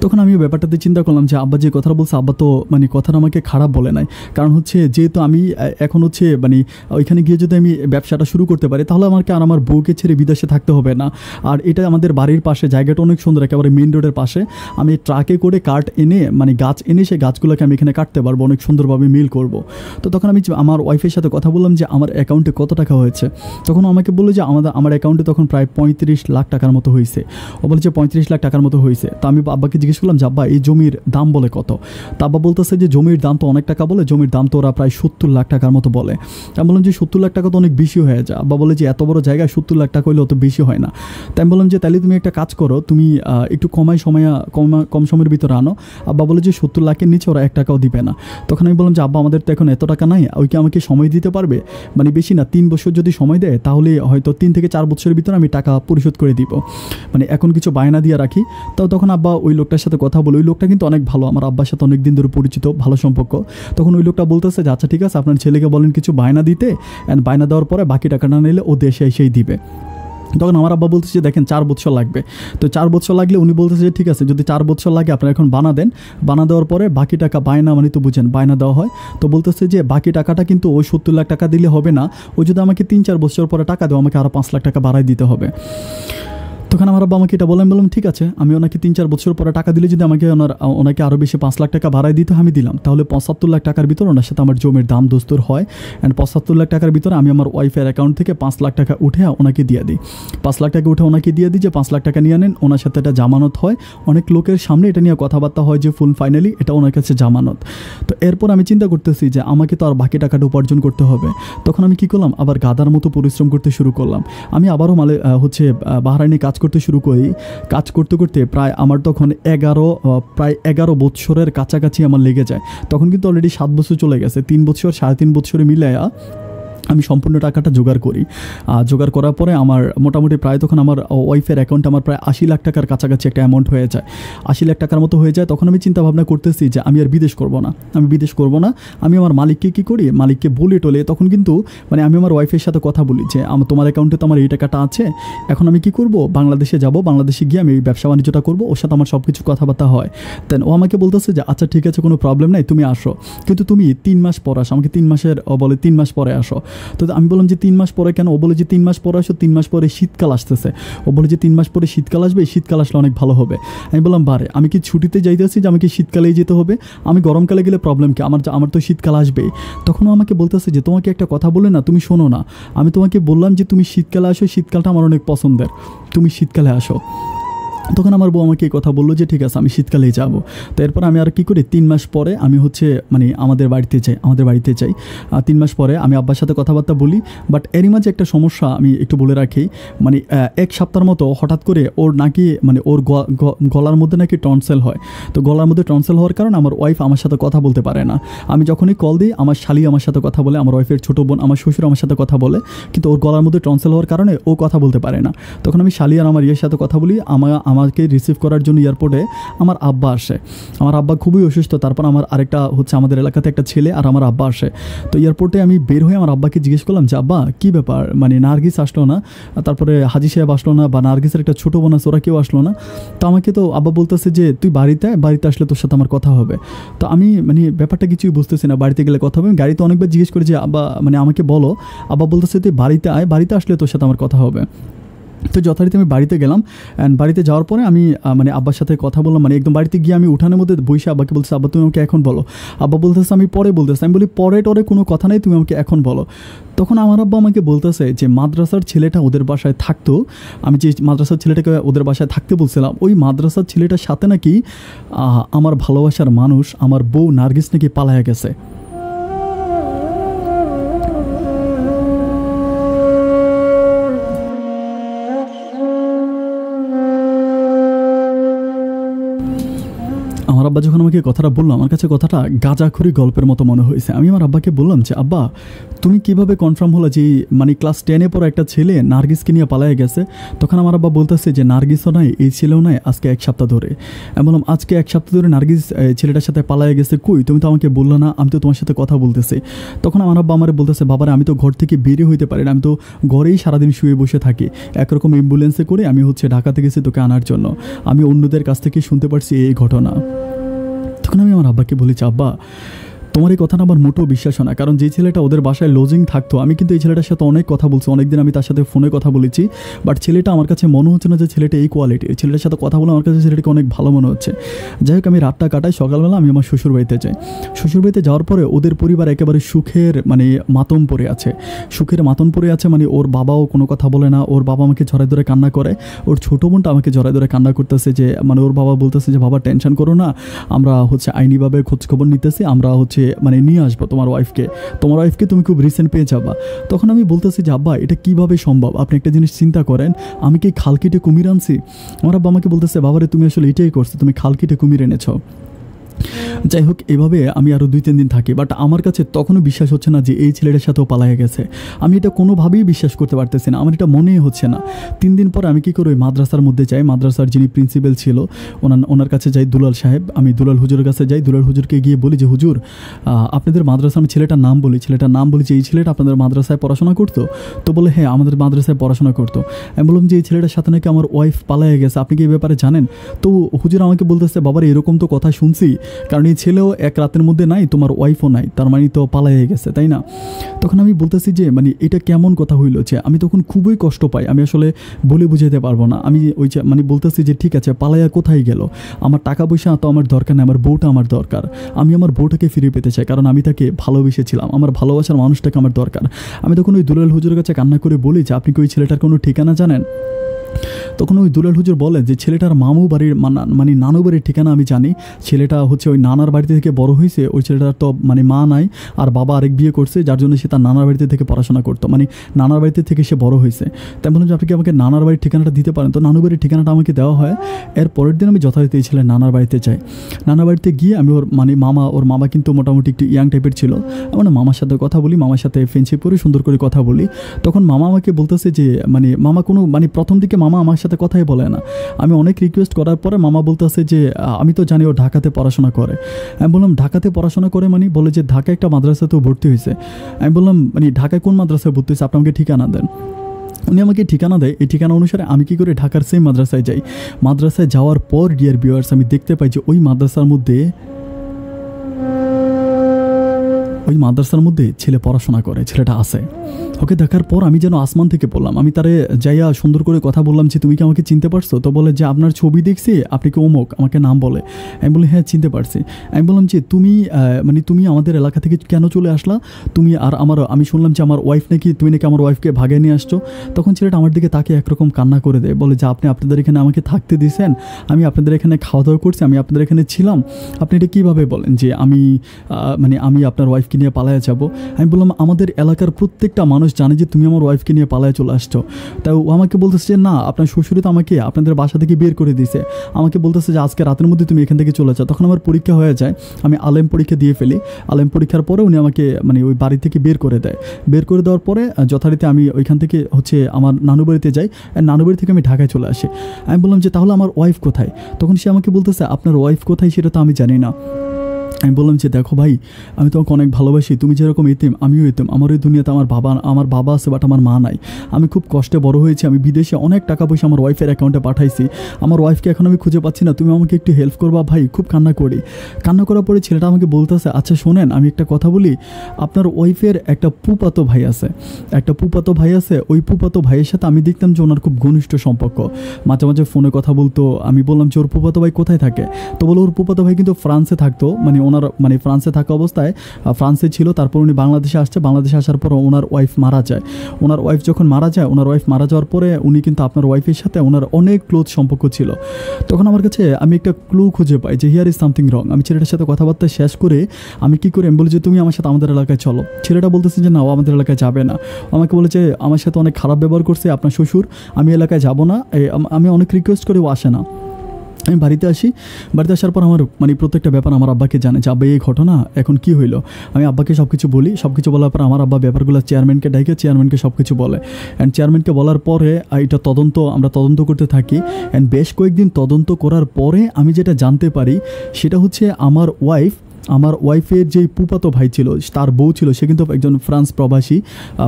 তখন আমি ব্যাপারটাতে চিন্তা করলাম যে আব্বা যে কথাটা বলছে, আব্বা তো মানে কথাটা আমাকে খারাপ বলে নাই। কারণ হচ্ছে যেহেতু আমি এখন হচ্ছে মানে ওইখানে গিয়ে যদি আমি ব্যবসাটা শুরু করতে পারি, তাহলে আমাকে আর আমার বউকে ছেড়ে বিদেশে থাকতে হবে না। আর এটা আমাদের বাড়ির পাশে, জায়গাটা অনেক সুন্দর, একেবারে মেইন রোডের পাশে। আমি ট্রাকে করে কাঠ এনে, মানে গাছ এনে, সেই গাছগুলোকে আমি এখানে কাটতে পারবো, অনেক সুন্দরভাবে মিল করব। তো তখন আমি আমার ওয়াইফের সাথে কথা বললাম যে আমার অ্যাকাউন্টে কত টাকা হয়েছে। তখন আমাকে বললো যে আমার অ্যাকাউন্টে তখন প্রায় 35 লাখ টাকার মতো হয়েছে। ও বলে যে 35 লাখ টাকার মতো হয়েছে। তো আমি আব্বাকে জিজ্ঞেস করলাম যে আব্বা এই জমির দাম বলে কত? তা আব্বা বলতেছে যে জমির দাম তো অনেক টাকা বলে, জমির দাম তো ওরা প্রায় 70 লাখ টাকার মতো বলে। আমি বললাম যে 70 লাখ টাকা তো অনেক বেশি হয়ে যায়। আব্বা বলে যে এত বড় জায়গায় 70 লাখ টাকা হইলে অত বেশি হয় না। তাই আমি বললাম যে তাহলে তুমি একটা কাজ করো, তুমি একটু কম সময়ের ভিতরে আনো। আব্বা বলে যে 70 লাখের নিচে ওরা 1 টাকাও দিবে না। তখন আমি বললাম যে আব্বা আমাদের তো এখন এত টাকা নাই, ওইকে আমাকে সময় দিতে পারবে? মানে বেশি না, 3 বছর যদি সময় দেয় তাহলে হয়তো 3 থেকে 4 বছরের ভিতরে আমি টাকা পরিশোধ করে দিব, মানে এখন কিছু বায়না দিয়ে রাখি। তো তখন আব্বা ওই লোকটার সাথে কথা বলে, ওই লোকটা কিন্তু অনেক ভালো, আমার আব্বার সাথে অনেক দিন ধরে পরিচিত, ভালো সম্পর্ক। তখন ওই লোকটা বলতেছে যে আচ্ছা ঠিক আছে, আপনার ছেলেকে বলেন কিছু বায়না দিতে, অ্যান্ড বায়না দেওয়ার পরে বাকি টাকা না নিলে ও দেশে এসেই দিবে। তখন আমার আব্বা বলতেছে যে দেখেন 4 বছর লাগবে। তো 4 বছর লাগলে উনি বলতেছে যে ঠিক আছে, যদি 4 বছর লাগে আপনারা এখন বানা দেন, বানা দেওয়ার পরে বাকি টাকা বায়না, মানে তো বুঝেন বায়না দেওয়া হয়। তো বলতেছে যে বাকি টাকাটা কিন্তু ওই 70 লাখ টাকা দিলে হবে না, ও যদি আমাকে 3-4 বছর পরে টাকা দেয়, আমাকে আরও 5 লাখ টাকা বাড়াই দিতে হবে। তখন আমার আব্বা আমাকে এটা বললাম ঠিক আছে, আমি ওনাকে 3-4 বছর পরে টাকা দিলে যদি ওনাকে আরও বেশি 5 লাখ টাকা বাড়াই দিতে আমি দিলাম, তাহলে 75 লাখ টাকার ভিতরে ওনার সাথে আমার জমির দাম দস্তুর হয়। অ্যান্ড 75 লাখ টাকার ভিতরে আমি আমার ওয়াইফের অ্যাকাউন্ট থেকে 5 লাখ টাকা উঠে ওনাকে দিয়ে দিই। 5 লাখ টাকা উঠে ওনাকে দিয়ে দিই যে 5 লাখ টাকা নিয়ে আনেন, ওনার সাথে এটা জামানত হয়, অনেক লোকের সামনে এটা নিয়ে কথাবার্তা হয় যে ফুল ফাইনালি এটা ওনার কাছে জামানত। তো এরপর আমি চিন্তা করতেছি যে আমাকে তো আর বাকি টাকাটা উপার্জন করতে হবে। তখন আমি কী করলাম, আবার গাদার মতো পরিশ্রম করতে শুরু করলাম। আমি আবারও বাহরাইনে কাজ করতে শুরু করি। কাজ করতে করতে প্রায় আমার তখন 11 বছরের কাছাকাছি আমার লেগে যায়। তখন কিন্তু অলরেডি 7 বছর চলে গেছে, 3 বছর 3.5 বছরে মিলাইয়া আমি সম্পূর্ণ টাকাটা জোগাড় করি। জোগাড় করার পরে আমার মোটামুটি প্রায় তখন আমার ওয়াইফের অ্যাকাউন্টে আমার প্রায় 80 লাখ টাকার কাছাকাছি একটা অ্যামাউন্ট হয়ে যায়, 80 লাখ টাকার মতো হয়ে যায়। তখন আমি চিন্তা ভাবনা করতেছি যে আমি আর বিদেশ করব না, আমি আমার মালিককে কী করি, মালিককে বলে টলে। তখন কিন্তু মানে আমি আমার ওয়াইফের সাথে কথা বলি যে তোমার অ্যাকাউন্টে তো আমার এই টাকাটা আছে, এখন আমি কি করব, বাংলাদেশে যাব, বাংলাদেশে গিয়ে আমি এই ব্যবসা বাণিজ্যটা করবো। ওর সাথে আমার সব কিছু কথাবার্তা হয়। দেন ও আমাকে বলতেছে যে আচ্ছা ঠিক আছে, কোনো প্রবলেম নাই, তুমি আসো, কিন্তু তুমি 3 মাস পর আসো। আমাকে 3 মাস পরে আসো। তো আমি বললাম যে 3 মাস পরে কেন? ও বলে যে 3 মাস পরে আসো, 3 মাস পরে শীতকাল আসতেছে। ও বলে যে 3 মাস পরে শীতকাল আসবে, শীতকাল আসলে অনেক ভালো হবে। আমি বললাম বারে, আমি কি ছুটিতে যাইতেছি যে আমাকে শীতকালেই যেতে হবে? আমি গরমকালে গেলে প্রবলেম কি? আমার তো শীতকাল আসবেই। তখনও আমাকে বলতেছে যে তোমাকে একটা কথা বলে না, তুমি শোনো না, আমি তোমাকে বললাম যে তুমি শীতকালে আসো, শীতকালটা আমার অনেক পছন্দের, তুমি শীতকালে আসো। তখন আমার বউ আমাকে এই কথা বললো যে ঠিক আছে আমি শীতকালেই যাব। তো এরপর আমি আর কী করি, 3 মাস পরে আমি হচ্ছে মানে আমাদের বাড়িতে যাই। 3 মাস পরে আমি আব্বার সাথে কথাবার্তা বলি। বাট এরই মাঝে একটা সমস্যা আমি একটু বলে রাখি, মানে 1 সপ্তাহের মতো হঠাৎ করে ওর নাকি মানে ওর গলার মধ্যে নাকি টনসেল হয়। তো গলার মধ্যে টনসেল হওয়ার কারণে আমার ওয়াইফ আমার সাথে কথা বলতে পারে না। আমি যখনই কল দিই আমার শালি আমার সাথে কথা বলে, আমার ওয়াইফের ছোটো বোন আমার শ্বশুর আমার সাথে কথা বলে, কিন্তু ওর গলার মধ্যে টনসেল হওয়ার কারণে ও কথা বলতে পারে না। তখন আমি শালি আর আমার ইয়ের সাথে কথা বলি। আমাকে রিসিভ করার জন্য এয়ারপোর্টে আমার আব্বা আসে। আমার আব্বা খুবই অসুস্থ। তারপর আমার আরেকটা হচ্ছে আমাদের এলাকাতে একটা ছেলে আর আমার আব্বা আসে। তো এয়ারপোর্টে আমি বের হয়ে আমার আব্বাকে জিজ্ঞেস করলাম যে আব্বা কী ব্যাপার, মানে নার্গিস আসলো না, তারপরে হাজি সাহেব আসলো না, বা নার্গিসের একটা ছোটো বোন আছে ওরা কেউ আসলো না। তো আমাকে তো আব্বা বলতেছে যে তুই বাড়িতে আসলে তোর সাথে আমার কথা হবে। তো আমি মানে ব্যাপারটা কিছুই বুঝতেছি না, বাড়িতে গেলে কথা হবে। আমি গাড়িতে অনেকবার জিজ্ঞেস করি যে আব্বা মানে আমাকে বলো। আব্বা বলতেছে তুই বাড়িতে আয়, বাড়িতে আসলে তোর সাথে আমার কথা হবে। তো যথারীতি আমি বাড়িতে গেলাম। অ্যান্ড বাড়িতে যাওয়ার পরে আমি মানে আব্বার সাথে কথা বললাম, মানে একদম বাড়িতে গিয়ে আমি উঠানের মধ্যে বসে আব্বাকে বলতেছি আব্বা তুমি আমাকে এখন বলো। আব্বা বলতেছে আমি পরে বলতেছি। আমি বলি পরে টরে কোনো কথা নেই, তুমি আমাকে এখন বলো। তখন আমার আব্বা আমাকে বলতেছে যে মাদ্রাসার ছেলেটা ওদের বাসায় থাকতো, আমি যে মাদ্রাসার ছেলেটাকে ওদের বাসায় থাকতে বলছিলাম, ওই মাদ্রাসার ছেলেটার সাথে নাকি আমার ভালোবাসার মানুষ আমার বউ নার্গিস নাকি পালায়া গেছে। আমার আব্বা যখন আমাকে কথাটা বললো, আমার কাছে কথাটা গাঁজাখড়ি গল্পের মতো মনে হয়েছে। আমি আমার আব্বাকে বললাম যে আব্বা তুমি কিভাবে কনফার্ম হলো যে মানে ক্লাস 10-এ পড়া একটা ছেলে নার্গিসকে নিয়ে পালায় গেছে? তখন আমার আব্বা বলতেছে যে নার্গিসও নাই, এই ছেলেও নাই, আজকে 1 সপ্তাহ ধরে। আমি বললাম আজকে 1 সপ্তাহ ধরে নার্গিস ছেলেটার সাথে পালায় গেছে? কই, তুমি তো আমাকে বললো না, আমি তো তোমার সাথে কথা বলতেছি। তখন আমার আব্বা আমার বলতেছে বাবারে আমি তো ঘর থেকে বেরিয়ে হইতে পারি না, আমি তো ঘরেই সারাদিন শুয়ে বসে থাকি। একরকম অ্যাম্বুলেন্সে করে আমি হচ্ছে ঢাকাতে গেছি তোকে আনার জন্য। আমি অন্যদের কাছ থেকে শুনতে পারছি এই ঘটনা। তখন আমি আমার আব্বাকে বলেছি আব্বা তোমার এই কথাটা আমার মোটেও বিশ্বাস হয় না, কারণ যে ছেলেটা ওদের বাসায় লজিং থাকতো, আমি কিন্তু এই ছেলেটার সাথে অনেক কথা বলছি, অনেকদিন আমি তার সাথে ফোনে কথা বলেছি। বাট ছেলেটা আমার কাছে মনে হচ্ছে না যে ছেলেটা এই কোয়ালিটির। ছেলেটার সাথে কথা বলে আমার কাছে ছেলেটাকে অনেক ভালো মনে হচ্ছে। যাই হোক আমি রাতটা কাটাই, সকালবেলা আমি আমার শ্বশুরবাড়িতে যাই। শ্বশুরবাড়িতে যাওয়ার পরে ওদের পরিবার একেবারে সুখের মানে মাতম পড়ে আছে, মানে ওর বাবাও কোনো কথা বলে না, ওর বাবা আমাকে জড়ায় ধরে কান্না করে, ওর ছোটো বোনটা আমাকে জড়ায় ধরে কান্না করতেছে যে মানে ওর বাবা বলতেছে যে বাবা টেনশন করো না, আমরা হচ্ছে আইনিভাবে খোঁজখবর নিতেছি, আমরা হচ্ছে মানে নিয়ে আসবো তোমার ওয়াইফকে তুমি খুব রিসেন্ট পেয়ে যাবা। তখন আমি বলতেছি যে আব্বা এটা কীভাবে সম্ভব, আপনি একটা জিনিস চিন্তা করেন, আমি কি খাল কেটে কুমির আনছি? আমার আব্বা আমাকে বলতেছে বাবারে তুমি আসলে এটাই করছো, তুমি খাল কেটে কুমির এনেছো। যাই হোক এভাবে আমি আরও 2-3 দিন থাকি। বাট আমার কাছে তখনও বিশ্বাস হচ্ছে না যে এই ছেলেটার সাথেও পালায়ে গেছে। আমি এটা কোনোভাবেই বিশ্বাস করতে পারতেছি না, আমার এটা মনেই হচ্ছে না। 3 দিন পর আমি কী করি, ওই মাদ্রাসার মধ্যে যাই, মাদ্রাসার যিনি প্রিন্সিপাল ছিল ওনার কাছে যাই, দুলাল সাহেব। আমি দুলাল হুজুরের কাছে যাই, দুলাল হুজুরকে গিয়ে বলি যে হুজুর আপনাদের মাদ্রাসা, আমি ছেলেটার নাম বলি যে এই ছেলেটা আপনাদের মাদ্রাসায় পড়াশোনা করতো? তো বলে হ্যাঁ আমাদের মাদ্রাসায় পড়াশোনা করতো। আমি বললাম যে এই ছেলেটার সাথে নাকি আমার ওয়াইফ পালায়ে গেছে, আপনি কি এই ব্যাপারে জানেন? তো হুজুর আমাকে বলতেছে বাবার এরকম তো কথা শুনছি, কারণ এই ছেলেও 1 রাতের মধ্যে নাই, তোমার ওয়াইফও নাই, তার মানে তো পালাইয়ে গেছে, তাই না? তখন আমি বলতেছি যে মানে এটা কেমন কথা হইল, যে আমি তখন খুবই কষ্ট পাই, আমি আসলে বলে বুঝাতে পারবো না। আমি ওই যে মানে বলতেছি যে ঠিক আছে পালাইয়া কোথায় গেল, আমার টাকা পয়সা তো আমার দরকার নেই, আমার বউটা আমার দরকার, আমি আমার বউটাকে ফিরে পেতে চাই, কারণ আমি তাকে ভালোবেসেছিলাম, আমার ভালোবাসার মানুষটাকে আমার দরকার। আমি তখন ওই দুলাল হুজুরের কাছে কান্না করে বলি যে আপনি কি ওই ছেলেটার কোনো ঠিকানা জানেন? তখন ওই দুলাল হুজুর বলে যে ছেলেটার মামু বাড়ির মানে নানু বাড়ির ঠিকানা আমি জানি, ছেলেটা হচ্ছে ওই নানার বাড়িতে থেকে বড় হয়েছে, ওই ছেলেটার তো মানে মা নাই আর বাবা আরেক বিয়ে করছে, যার জন্য সে তার নানার বাড়িতে থেকে পড়াশোনা করতো, মানে নানার বাড়িতে থেকে সে বড় হয়েছে। তাই বললাম যে আপনি কি আমাকে নানার বাড়ির ঠিকানাটা দিতে পারেন? তো নানু বাড়ির ঠিকানাটা আমাকে দেওয়া হয়। এর পরের দিন আমি যথারীতি এই ছেলে নানার বাড়িতে যাই। নানার বাড়িতে গিয়ে আমি ওর মানে ওর মামা কিন্তু মোটামুটি একটু ইয়াং টাইপের ছিল, মানে মামার সাথে কথা বলি, মামার সাথে ফ্রেন্ডশিপ করে সুন্দর করে কথা বলি। তখন মামা আমাকে বলতেছে যে মানে মামা কোনো মানে প্রথম দিকে মামা আমার সাথে কথাই বলে না। আমি অনেক রিকোয়েস্ট করার পরে মামা বলতেছে যে আমি তো জানি ও ঢাকাতে পড়াশোনা করে। আমি বললাম ঢাকাতে পড়াশোনা করে মানে? বলে যে ঢাকায় একটা মাদ্রাসাতেও ভর্তি হয়েছে। আমি বললাম মানে ঢাকায় কোন মাদ্রাসায় ভর্তি হয়েছে, আপনি আমাকে ঠিকানা দেন। উনি আমাকে ঠিকানা দেয়, এই ঠিকানা অনুসারে আমি কী করে ঢাকার সেই মাদ্রাসায় যাই। মাদ্রাসায় যাওয়ার পর ডিয়ার ভিউয়ার্স আমি দেখতে পাই যে ওই মাদ্রাসার মধ্যে ওই মাদ্রাসার মধ্যে ছেলে পড়াশোনা করে, ছেলেটা আছে। ওকে দেখার পর আমি যেন আসমান থেকে বললাম, আমি তারে যাইয়া সুন্দর করে কথা বললাম যে তুমি কি আমাকে চিনতে পারছো? তো বলে যে আপনার ছবি দেখছি, আপনি কি অমুক, আমাকে নাম বলে। আমি বলি হ্যাঁ চিনতে পারছি। আমি বললাম যে তুমি মানে তুমি আমাদের এলাকা থেকে কেন চলে আসলা? তুমি আর আমি শুনলাম যে আমার ওয়াইফ নাকি, তুমি নাকি আমার ওয়াইফকে ভাগিয়ে নিয়ে আসছো। তখন ছেলেটা আমার দিকে তাকে একরকম কান্না করে দেয়, বলে যে আপনি আপনাদের এখানে আমাকে থাকতে দিয়েছেন, আমি আপনাদের এখানে খাওয়া দাওয়া করছি, আমি আপনাদের এখানে ছিলাম, আপনি এটা কীভাবে বলেন যে আমি মানে আমি আপনার ওয়াইফকে নিয়ে পালায়া যাব? আমি বললাম আমাদের এলাকার প্রত্যেকটা মানুষ জানে যে তুমি আমার ওয়াইফকে নিয়ে পালায় চলে আসছো। তাই ও আমাকে বলতেছে যে না, আপনার শ্বশুরে তো আমাকে আপনাদের বাসা থেকে বের করে দিয়েছে, আমাকে বলতেছে যে আজকে রাতের মধ্যে তুমি এখান থেকে চলে যাও। তখন আমার পরীক্ষা হয়ে যায়, আমি আলেম পরীক্ষা দিয়ে ফেলি। আলেম পরীক্ষার পরে উনি আমাকে মানে ওই বাড়ি থেকে বের করে দেয়। বের করে দেওয়ার পরে যথারীতি আমি ওইখান থেকে আমার নানু বাড়িতে যাই, আর নানু বাড়ি থেকে আমি ঢাকায় চলে আসি। আমি বললাম যে তাহলে আমার ওয়াইফ কোথায়? তখন সে আমাকে বলতেছে আপনার ওয়াইফ কোথায় সেটা তো আমি জানি না। আমি বললাম যে দেখো ভাই, আমি তোমাকে অনেক ভালোবাসি, তুমি যেরকম এতিম আমিও এতিম। আমার এই দুনিয়াতে আমার বাবা আছে, বাট আমার মা নাই। আমি খুব কষ্টে বড় হয়েছি, আমি বিদেশে অনেক টাকা পয়সা আমার ওয়াইফের অ্যাকাউন্টে পাঠাইছি, আমার ওয়াইফকে এখন আমি খুঁজে পাচ্ছি না, তুমি আমাকে একটু হেল্প করবা ভাই। খুব কান্না করি। কান্না করার পরে ছেলেটা আমাকে বলতেছে আচ্ছা শোনেন, আমি একটা কথা বলি, আপনার ওয়াইফের একটা ফুফাতো ভাই আছে, ওই ফুফাতো ভাইয়ের সাথে আমি দেখতাম যে ওনার খুব ঘনিষ্ঠ সম্পর্ক, মাঝে মাঝে ফোনে কথা বলতো। আমি বললাম যে ওর ফুফাতো ভাই কোথায় থাকে? তো বলো ওর ফুফাতো ভাই কিন্তু ফ্রান্সে থাকতো, মানে ফ্রান্সে থাকা অবস্থায় ফ্রান্সে ছিল, তারপর উনি বাংলাদেশে আসছে, বাংলাদেশে আসার পর ওনার ওয়াইফ মারা যায়। ওনার ওয়াইফ যখন মারা যায়, ওনার ওয়াইফ মারা যাওয়ার পরে উনি কিন্তু আপনার ওয়াইফের সাথে ওনার অনেক ক্লোজ সম্পর্ক ছিল। তখন আমার কাছে আমি একটা ক্লু খুঁজে পাই যে হিয়ার ইজ সামথিং রং। আমি ছেলেটার সাথে কথাবার্তা শেষ করে আমি কী করি, আমি বলি যে তুমি আমার সাথে আমাদের এলাকায় চলো। ছেলেটা বলতেছে যে না, ও আমাদের এলাকায় যাবে না। আমাকে বলে যে আমার সাথে অনেক খারাপ ব্যবহার করছে আপনার শ্বশুর, আমি এলাকায় যাব না। আমি অনেক রিকোয়েস্ট করে ও আসে না। আমি বাড়িতে আসি, বাড়িতে আসার পর আমার মানে প্রত্যেকটা ব্যাপার আমার আব্বাকে জানে যে আব্বা এই ঘটনা এখন কি হইলো। আমি আব্বাকে সব কিছু বলি, সব কিছু বলার পর আমার আব্বা ব্যাপারগুলো চেয়ারম্যানকে ডাকে, চেয়ারম্যানকে সব কিছু বলে। অ্যান্ড চেয়ারম্যানকে বলার পরে এটা আমরা তদন্ত করতে থাকি। অ্যান্ড বেশ কয়েকদিন তদন্ত করার পরে আমি যেটা জানতে পারি সেটা হচ্ছে আমার ওয়াইফের যেই ফুফাতো ভাই ছিল, তার বউ ছিল, সে কিন্তু একজন ফ্রান্স প্রবাসী,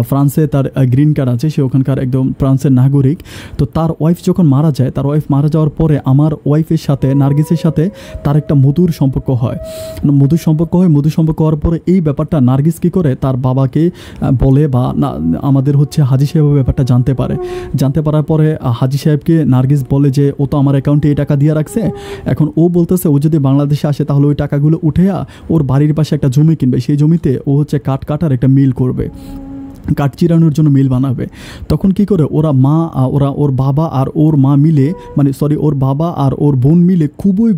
ফ্রান্সে তার গ্রিন কার্ড আছে, সে ওখানকার একদম ফ্রান্সের নাগরিক। তো তার ওয়াইফ যখন মারা যায়, তার ওয়াইফ মারা যাওয়ার পরে আমার ওয়াইফের সাথে নার্গিসের সাথে তার একটা মধুর সম্পর্ক হয়। মধুর সম্পর্ক হওয়ার পরে এই ব্যাপারটা নার্গিস কী করে তার বাবাকে বলে, বা আমাদের হাজি সাহেবের ব্যাপারটা জানতে পারার পরে হাজি সাহেবকে নার্গিস বলে যে ও তো আমার অ্যাকাউন্টে এই টাকা দিয়ে রাখছে, এখন ও বলতেছে ও যদি বাংলাদেশে আসে তাহলে ওই টাকাগুলো উঠে ওর বাড়ির পাশে একটা জমি কিনবে, সেই জমিতে ও কাঠ কাটার একটা মিল করবে, কাঠ চিরানোর জন্য মিল বানাবে। তখন কি করে ওর বাবা আর ওর মা মিলে ওর বাবা আর ওর বোন মিলে খুবই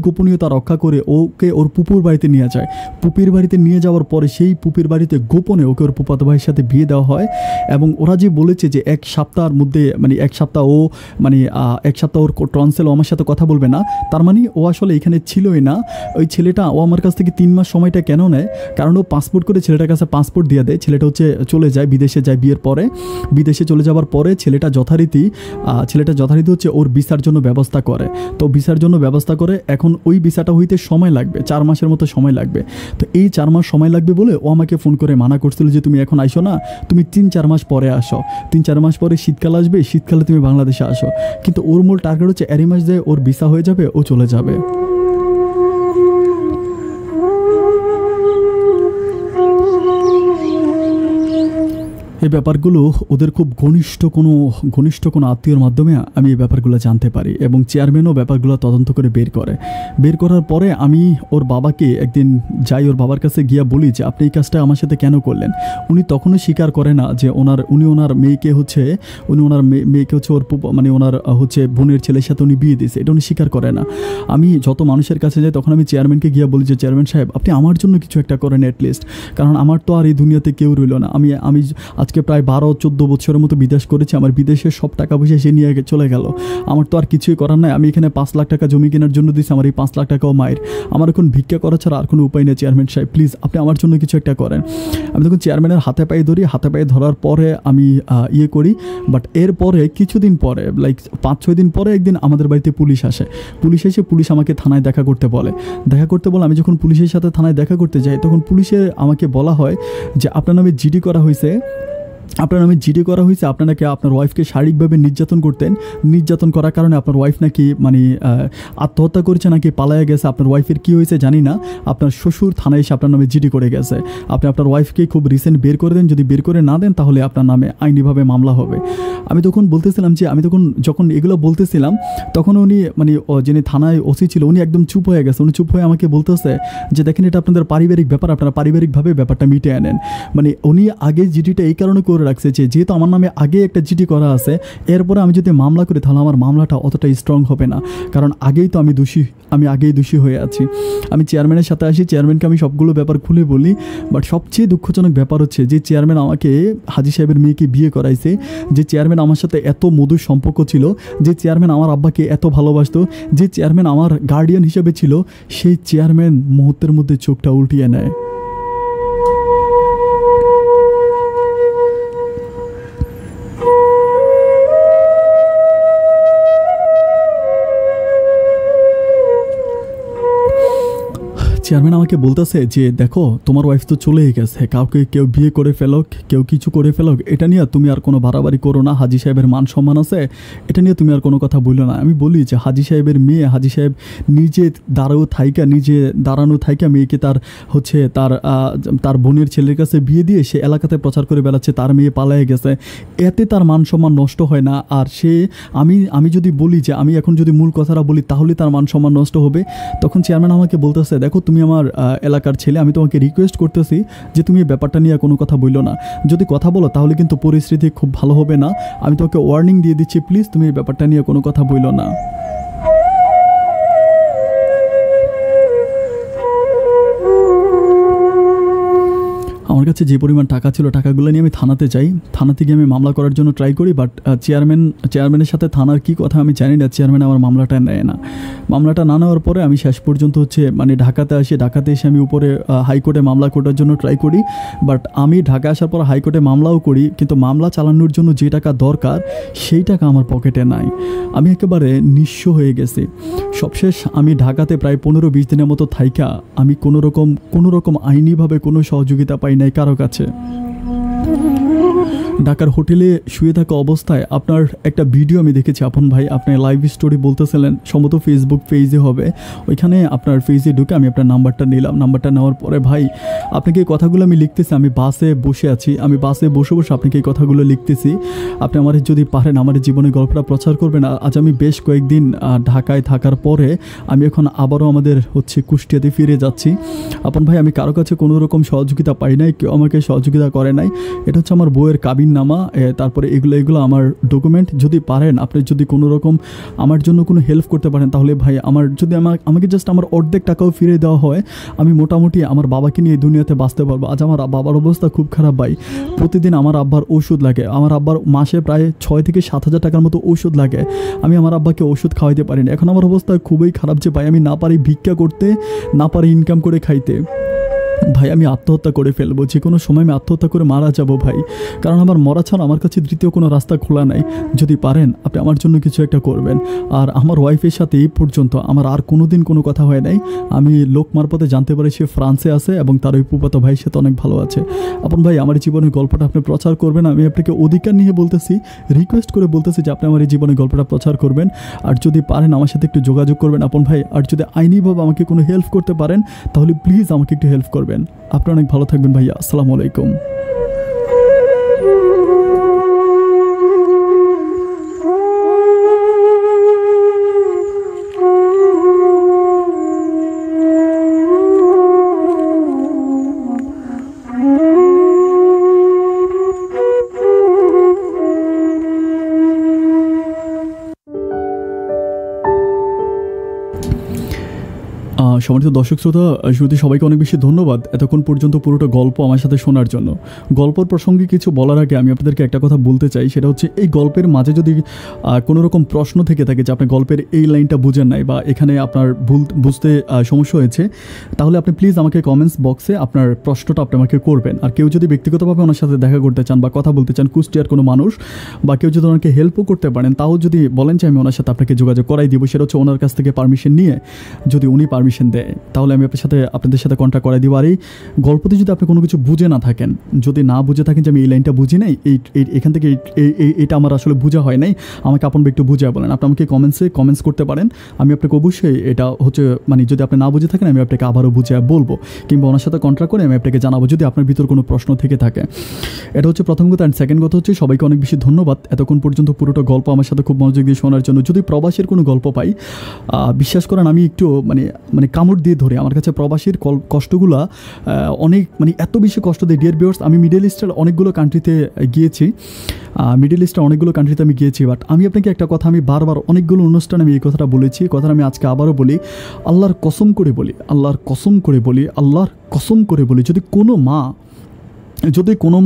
গোপনীয়তা রক্ষা করে ওকে ওর পুপুর বাড়িতে নিয়ে যায়। পুপির বাড়িতে নিয়ে যাওয়ার পরে সেই পুপির বাড়িতে গোপনে ওকে ওর ফুফাতো ভাইয়ের সাথে বিয়ে দেওয়া হয়। এবং ওরা যে বলেছে যে এক সপ্তাহের মধ্যে এক সপ্তাহ ওর ট্রান্সেল আমার সাথে কথা বলবে না, তার মানে ও আসলে এখানে ছিলই না। ওই ছেলেটা ও আমার কাছ থেকে 3 মাস সময়টা কেন নেয়, কারণ ও পাসপোর্ট করে ছেলেটার কাছে পাসপোর্ট দিয়ে দেয়। ছেলেটা চলে যায়, বিদেশে যায়। বিয়ের পরে বিদেশে চলে যাওয়ার পরে ছেলেটা যথারীতি ওর ভিসার জন্য ব্যবস্থা করে। তো ভিসার জন্য ব্যবস্থা করে, এখন ওই ভিসাটা হইতে সময় লাগবে, 4 মাসের মতো সময় লাগবে। তো এই 4 মাস সময় লাগবে বলে ও আমাকে ফোন করে মানা করছিল যে তুমি এখন আইসো না, তুমি 3-4 মাস পরে আসো, 3-4 মাস পরে শীতকাল আসবে, শীতকালে তুমি বাংলাদেশে আসো। কিন্তু ওর মূল টার্গেট হচ্ছে এরই মাস দিয়ে ওর ভিসা হয়ে যাবে, ও চলে যাবে। এই ব্যাপারগুলো ওদের খুব ঘনিষ্ঠ কোনো আত্মীয়র মাধ্যমে আমি এই ব্যাপারগুলো জানতে পারি, এবং চেয়ারম্যানও ব্যাপারগুলো তদন্ত করে বের করার পরে আমি ওর বাবাকে একদিন যাই, ওর বাবার কাছে গিয়া বলি যে আপনি এই কাজটা আমার সাথে কেন করলেন। উনি তখনও স্বীকার করে না যে ওনার মেয়েকে ওর ওনার বোনের ছেলের সাথে উনি বিয়ে দিয়েছে, এটা উনি স্বীকার করে না। আমি যত মানুষের কাছে যাই তখন আমি চেয়ারম্যানকে গিয়া বলি যে চেয়ারম্যান সাহেব আপনি আমার জন্য কিছু একটা করেন অ্যাটলিস্ট, কারণ আমার তো আর এই দুনিয়াতে কেউ রইল না। আমি আজকে প্রায় 12-14 বছরের মতো বিদেশ করেছি, আমার বিদেশের সব টাকা পয়সা সে নিয়ে চলে গেল, আমার তো আর কিছুই করার নাই। আমি এখানে 5 লাখ টাকা জমি কেনার জন্য দিয়েছি, আমার এই 5 লাখ টাকাও মায়ের, আমার এখন ভিক্ষা করা ছাড়া আর কোনো উপায় নেই। চেয়ারম্যান সাহেব প্লিজ আপনি আমার জন্য কিছু একটা করেন। আমি তখন চেয়ারম্যানের হাতে পায়ে ধরার পরে আমি করি। বাট এরপরে কিছুদিন পরে 5-6 দিন পরে একদিন আমাদের বাড়িতে পুলিশ এসে পুলিশ আমাকে থানায় দেখা করতে বলে। আমি যখন পুলিশের সাথে থানায় দেখা করতে যাই তখন পুলিশের আমাকে বলা হয় যে আপনার নামে জিডি করা হয়েছে, আপনার নামে জিডি করা হয়েছে, আপনার নাকি আপনার ওয়াইফকে শারীরিকভাবে নির্যাতন করতেন, নির্যাতন করার কারণে আপনার ওয়াইফ নাকি মানে আত্মহত্যা করেছে নাকি পালায়া গেছে, আপনার ওয়াইফের কী হয়েছে জানি না, আপনার শ্বশুর থানায় এসে আপনার নামে জিডি করে গেছে। আপনি আপনার ওয়াইফকে খুব রিসেন্ট বের করে দেন, যদি বের করে না দেন তাহলে আপনার নামে আইনিভাবে মামলা হবে। আমি তখন বলতেছিলাম যে যখন এগুলো বলতেছিলাম তখন উনি মানে যিনি থানায় ওসি ছিল উনি একদম চুপ হয়ে গেছে। উনি চুপ হয়ে আমাকে বলতেছে যে দেখেন এটা আপনাদের পারিবারিক ব্যাপার, আপনারা পারিবারিকভাবে ব্যাপারটা মিটিয়ে আনেন। মানে উনি আগে জিডিটা এই কারণে করে রাখছে যে যেহেতু আমার নামে আগে একটা জিডি করা আছে, এরপরে আমি যদি মামলা করি তাহলে আমার মামলাটা অতটা স্ট্রং হবে না, কারণ আগেই তো আমি আগেই দোষী হয়ে আছি। আমি চেয়ারম্যানের সাথে আসি, চেয়ারম্যানকে আমি সবগুলো ব্যাপার খুলে বলি, বাট সবচেয়ে দুঃখজনক ব্যাপার হচ্ছে যে চেয়ারম্যান আমাকে হাজী সাহেবের মেয়েকে বিয়ে করাইছে, যে চেয়ারম্যান আমার সাথে এত মধুর সম্পর্ক ছিল, যে চেয়ারম্যান আমার আব্বাকে এত ভালোবাসতো, যে চেয়ারম্যান আমার গার্ডিয়ান হিসেবে ছিল, সেই চেয়ারম্যান মুহূর্তের মধ্যে চোখটা উল্টিয়ে নেয়। চেয়ারম্যান আমাকে বলতেছে যে দেখো তোমার ওয়াইফ তো চলেই গেছে, কেউ বিয়ে করে ফেলক, কেউ কিছু করে ফেলক, এটা নিয়ে তুমি আর কোনো বাড়াবাড়ি করো না, হাজী সাহেবের মান সম্মান আছে, এটা নিয়ে তুমি আর কোনো কথা বললো না। আমি বলি যে হাজী সাহেবের মেয়ে, হাজী সাহেব নিজে দাঁড়ানো থাইকা মেয়েকে তার বোনের ছেলের কাছে বিয়ে দিয়ে সে এলাকাতে প্রচার করে বেড়াচ্ছে তার মেয়ে পালায়ে গেছে, এতে তার মান সম্মান নষ্ট হয় না। আর আমি যদি বলি যে আমি এখন যদি মূল কথাটা বলি তাহলে তার মান সম্মান নষ্ট হবে, তখন চেয়ারম্যান আমাকে বলতেছে দেখো তুমি আমার এলাকার ছেলে, আমি তোমাকে রিকোয়েস্ট করতেছি যে তুমি এই ব্যাপারটা নিয়ে কোনো কথা বললো না, যদি কথা বলো তাহলে কিন্তু পরিস্থিতি খুব ভালো হবে না, আমি তোমাকে ওয়ার্নিং দিয়ে দিচ্ছি, প্লিজ তুমি এই ব্যাপারটা নিয়ে কোনো কথা বললো না। আমার কাছে যে পরিমাণ টাকা ছিল টাকাগুলো নিয়ে আমি থানাতে যাই, থানাতে গিয়ে আমি মামলা করার জন্য ট্রাই করি, বাট চেয়ারম্যানের সাথে থানার কী কথা আমি জানি না, চেয়ারম্যান আমার মামলাটা নেয় না। মামলাটা না নেওয়ার পরে আমি শেষ পর্যন্ত মানে ঢাকাতে আসি, ঢাকাতে এসে আমি উপরে হাইকোর্টে মামলা করার জন্য ট্রাই করি, বাট আমি ঢাকা আসার পর হাইকোর্টে মামলাও করি, কিন্তু মামলা চালানোর জন্য যে টাকা দরকার সেই টাকা আমার পকেটে নাই, আমি একেবারে নিঃস্ব হয়ে গেছি। সবশেষ আমি ঢাকাতে প্রায় 15-20 দিনের মতো থাইকা আমি কোনো রকম আইনিভাবে কোনো সহযোগিতা পাই নাই কারো কাছে। ঢাকার হোটেলে শুয়ে থাকা অবস্থায় আপনার একটা ভিডিও আমি দেখেছি আপন ভাই, আপনি লাইভ স্টোরি বলতেছিলেন, সম্ভবত ফেসবুক পেজে হবে, ওইখানে আপনার পেজে ঢুকে আমি আপনার নাম্বারটা নিলাম। নাম্বারটা নেওয়ার পরে ভাই আপনাকে এই কথাগুলো আমি লিখতেছি, আমি বাসে বসে আছি, আমি বাসে বসে আপনাকে এই কথাগুলো লিখতেছি, আপনি আমার যদি পারেন আমার জীবনের গল্পটা প্রচার করবেন। আজ আমি বেশ কয়েকদিন ঢাকায় থাকার পরে আমি এখন আবারও আমাদের কুষ্টিয়াতে ফিরে যাচ্ছি। আপন ভাই আমি কারো কাছে কোনো রকম সহযোগিতা পাই নাই, কেউ আমাকে সহযোগিতা করে নাই, এটা হচ্ছে আমার বউয়ের কাবিননামা, তারপরে এগুলো আমার ডকুমেন্ট, যদি পারেন আপনি যদি কোনো রকম আমার জন্য কোনো হেল্প করতে পারেন তাহলে ভাই আমাকে জাস্ট আমার অর্ধেক টাকাও ফিরে দেওয়া হয়, আমি মোটামুটি আমার বাবাকে নিয়ে দুনিয়াতে বাঁচতে পারবো। আজ আমার বাবার অবস্থা খুব খারাপ ভাই, প্রতিদিন আমার আব্বার ওষুধ লাগে, আমার আব্বার মাসে প্রায় 6 থেকে 7 হাজার টাকার মতো ওষুধ লাগে, আমি আমার আব্বাকে ওষুধ খাওয়াইতে পারি না। এখন আমার অবস্থা খুবই খারাপ যে ভাই আমি না পারি ভিক্ষা করতে, না পারি ইনকাম করে খাইতে, ভাই আমি আত্মহত্যা করে ফেলবো, যে কোনো সময় আমি আত্মহত্যা করে মারা যাব ভাই, কারণ আমার মরা ছাড়া আমার কাছে দ্বিতীয় কোনো রাস্তা খোলা নাই। যদি পারেন আপনি আমার জন্য কিছু একটা করবেন। আর আমার ওয়াইফের সাথে এই পর্যন্ত আমার আর কোনো দিন কোনো কথা হয় নাই, আমি লোক মারফতে জানতে পারি সে ফ্রান্সে আছে এবং তার ওই ফুফাতো ভাইয়ের সাথে অনেক ভালো আছে। আপন ভাই আমার জীবনের গল্পটা আপনি প্রচার করবেন, আমি আপনাকে অধিকার নিয়ে বলতেছি, রিকোয়েস্ট করে বলতেছি যে আপনি আমার এই জীবনের গল্পটা প্রচার করবেন, আর যদি পারেন আমার সাথে একটু যোগাযোগ করবেন আপন ভাই, আর যদি আইনিভাবে আমাকে কোনো হেল্প করতে পারেন তাহলে প্লিজ আমাকে একটু হেল্প করবেন। আপনি অনেক ভালো থাকবেন ভাইয়া, আসসালামু আলাইকুম। সম্মানিত দর্শক শ্রোতা, শুরুতে সবাইকে অনেক বেশি ধন্যবাদ এতক্ষণ পর্যন্ত পুরোটা গল্প আমার সাথে শোনার জন্য। গল্পের প্রসঙ্গে কিছু বলার আগে আমি আপনাদেরকে একটা কথা বলতে চাই, সেটা হচ্ছে এই গল্পের মাঝে যদি কোনো রকম প্রশ্ন থেকে থাকে যে আপনি গল্পের এই লাইনটা বুঝেন নাই বা এখানে আপনার বুঝতে সমস্যা হয়েছে, তাহলে আপনি প্লিজ আমাকে কমেন্টস বক্সে আপনার প্রশ্নটা আপনি আমাকে করবেন। আর কেউ যদি ব্যক্তিগতভাবে ওনার সাথে দেখা করতে চান বা কথা বলতে চান, কুষ্টিয়ার কোনো মানুষ, বা কেউ যদি ওনাকে হেল্পও করতে পারেন, তাও যদি বলেন যে আমি ওনার সাথে আপনাকে যোগাযোগ করাই দিব, সেটা হচ্ছে ওনার কাছ থেকে পারমিশন নিয়ে, যদি উনি পারমিশন ইনফরমেশন দেয় তাহলে আমি আপনাদের সাথে কন্ট্যাক্ট করে দিব। আর এই গল্পতে যদি আপনি কোনো কিছু বুঝে না থাকেন, যদি না বুঝে থাকেন যে আমি এই লাইনটা বুঝি নাই, এখান থেকে এটা আমার আসলে বোঝা হয় নাই, আমাকে আপন একটু বুঝায় বলেন। আপনি আমাকে কমেন্টস করতে পারেন, আমি আপনাকে অবশ্যই এটা হচ্ছে মানে যদি আপনি না বুঝে থাকেন আমি আপনাকে আবারও বুঝিয়ে বলবো, কিংবা ওনার সাথে কন্ট্যাক্ট করে আমি আপনাকে জানাবো যদি আপনার ভিতর কোনো প্রশ্ন থেকে থাকে। এটা হচ্ছে প্রথম কথা। অ্যান্ড সেকেন্ড কথা হচ্ছে সবাইকে অনেক বেশি ধন্যবাদ এতক্ষণ পর্যন্ত পুরোটা গল্প আমার সাথে খুব মনোযোগ দিয়ে শোনার জন্য। যদি প্রবাসীর কোনো গল্প পাই, বিশ্বাস করেন আমি একটু মানে কামড় দিয়ে ধরে, আমার কাছে প্রবাসীর কষ্টগুলো অনেক মানে এত বেশি কষ্ট দেয়। ডিয়ার ভিউয়ার্স, আমি মিডল ইস্টের অনেকগুলো কান্ট্রিতে গিয়েছি, আমি গিয়েছি, বাট আমি আপনাকে একটা কথা আমি বারবার অনেকগুলো অনুষ্ঠানে আমি এই কথাটা বলেছি, কথাটা আমি আজকে আবারও বলি, আল্লাহর কসম করে বলি, যদি কোনো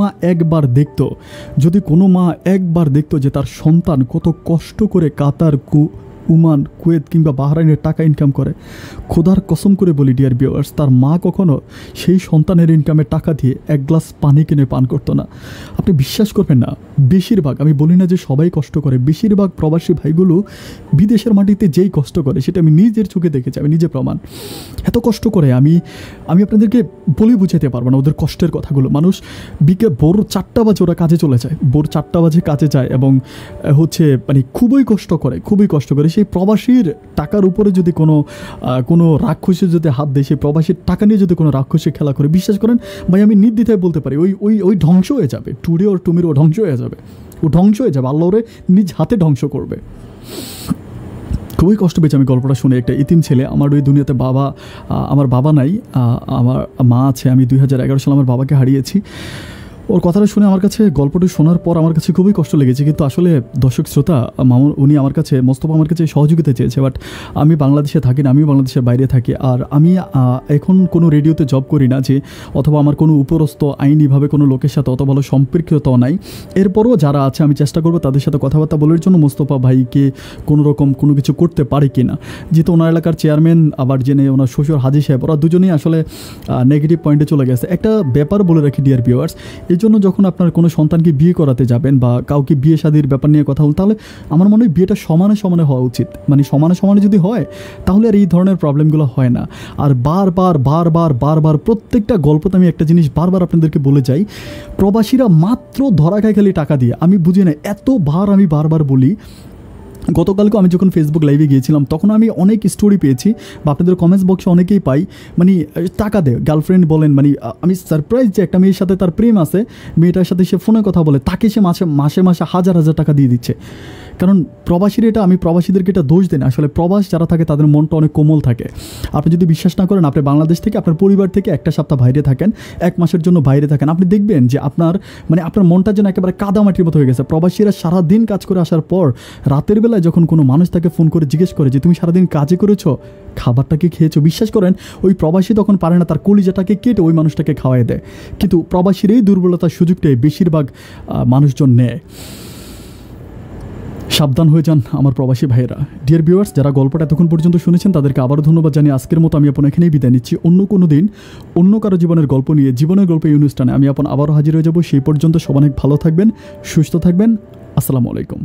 মা একবার দেখতো যে তার সন্তান কত কষ্ট করে কাতার, ওমান, কুয়েত কিংবা বাহরাইনের টাকা ইনকাম করে, খোদার কসম করে বলি ডিয়ার ভিউয়ার্স, তার মা কখনো সেই সন্তানের ইনকামের টাকা দিয়ে এক গ্লাস পানি কিনে পান করতো না। আপনি বিশ্বাস করবেন না, বেশিরভাগ, আমি বলি না যে সবাই কষ্ট করে, বেশিরভাগ প্রবাসী ভাইগুলো বিদেশের মাটিতে যেই কষ্ট করে সেটা আমি নিজের চোখে দেখেছি, আমি নিজে প্রমাণ। এত কষ্ট করে আমি আপনাদেরকে বলে বুঝাতে পারবো না ওদের কষ্টের কথাগুলো। মানুষ ভোর 4টা বাজে ওরা কাজে চলে যায়, ভোর 4টা বাজে কাজে যায় এবং হচ্ছে মানে খুবই কষ্ট করে। সেই প্রবাসীর টাকার উপরে যদি কোনো রাক্ষসী যদি হাত দেয়, সেই প্রবাসীর টাকা নিয়ে যদি কোনো রাক্ষসী খেলা করে, বিশ্বাস করেন ভাই আমি নির্দ্বিধায় বলতে পারি ওই ধ্বংস হয়ে যাবে, টুডে ওর টুমির ও ধ্বংস হয়ে যাবে, আল্লাহ ওরে নিজ হাতে ধ্বংস করবে। খুবই কষ্ট পেয়েছি আমি গল্পটা শুনে। একটা ইতিম ছেলে, আমার ওই দুনিয়াতে আমার বাবা নাই, আমার মা আছে। আমি 2011 সালে আমার বাবাকে হারিয়েছি। ওর কথাটা শুনে আমার কাছে, গল্পটা শোনার পর আমার কাছে খুবই কষ্ট লেগেছে। কিন্তু আসলে দর্শক শ্রোতা, উনি আমার কাছে, মোস্তফা আমার কাছে সহযোগিতা চেয়েছে, বাট আমি বাংলাদেশে থাকি না, আমিও বাংলাদেশের বাইরে থাকি। আর আমি এখন কোনো রেডিওতে জব করি না, যে অথবা আমার কোনো উপরস্থ আইনিভাবে কোনো লোকের সাথে অত ভালো সম্পর্কতাও নাই। এরপরও যারা আছে আমি চেষ্টা করবো তাদের সাথে কথাবার্তা বলার জন্য, মোস্তফা ভাইকে কোনো কিছু করতে পারি কি না। যেহেতু ওনার এলাকার চেয়ারম্যান, আবার জেনে ওনার শ্বশুর হাজি সাহেব, ওরা দুজনেই আসলে নেগেটিভ পয়েন্টে চলে গেছে। একটা ব্যাপার বলে রাখি ডিয়ার ভিউয়ার্স, এই জন্য যখন আপনার কোনো সন্তানকে বিয়ে করাতে যাবেন বা কাউকে বিয়ে শাদীর ব্যাপার নিয়ে কথা বলুন, তাহলে আমার মনে হয় বিয়েটা সমানে হওয়া উচিত। মানে সমানে যদি হয় তাহলে আর এই ধরনের প্রবলেমগুলো হয় না। আর বারবার প্রত্যেকটা গল্পতে আমি একটা জিনিস বারবার আপনাদেরকে বলে যাই, প্রবাসীরা মাত্র ধরা খায় খালি টাকা দিয়ে। আমি বুঝি না, এতবার আমি বারবার বলি। গতকালকে আমি যখন ফেসবুক লাইভে গিয়েছিলাম তখন আমি অনেক স্টোরি পেয়েছি, বা আপনাদের কমেন্টস বক্সে অনেকেই পাই, মানে টাকা দেয়, গার্লফ্রেন্ড বলেন, মানে আমি সারপ্রাইজ যে একটা মেয়ের সাথে তার প্রেম আছে, মেয়েটার সাথে সে ফোনে কথা বলে, তাকে সে মাসে হাজার টাকা দিয়ে দিচ্ছে। কারণ প্রবাসীর এটা, আমি প্রবাসীদেরকে এটা দোষ দিই না, আসলে প্রবাস যারা থাকে তাদের মনটা অনেক কোমল থাকে। আপনি যদি বিশ্বাস না করেন, আপনি বাংলাদেশ থেকে আপনার পরিবার থেকে একটা সপ্তাহ বাইরে থাকেন, 1 মাসের জন্য বাইরে থাকেন, আপনি দেখবেন যে আপনার মনটা যেন একেবারে কাদামাটির মতো হয়ে গেছে। প্রবাসীরা সারাদিন কাজ করে আসার পর রাতের বেলায় যখন কোনো মানুষ তাকে ফোন করে জিজ্ঞেস করে যে তুমি সারাদিন কাজে করেছো, খাবারটাকে খেয়েছো, বিশ্বাস করেন ওই প্রবাসী তখন পারে না তার কলিজাটাকে কেটে ওই মানুষটাকে খাওয়াই দেয়। কিন্তু প্রবাসীর এই দুর্বলতার সুযোগটাই বেশিরভাগ মানুষজন নেয়। সাবধান হয়ে যান আমার প্রবাসী ভাইয়েরা। ডিয়ার ভিউয়ার্স, যারা গল্পটা এতক্ষণ পর্যন্ত শুনেছেন তাদেরকে আবারও ধন্যবাদ জানিয়ে আজকের মতো আমি এখানেই বিদায় নিচ্ছি। অন্য কোনো দিন অন্য কারো জীবনের গল্প নিয়ে, জীবনের গল্প এই অনুষ্ঠানে আমি আবারও হাজির হয়ে যাব। সেই পর্যন্ত সবাই অনেক ভালো থাকবেন, সুস্থ থাকবেন। আসসালামু আলাইকুম।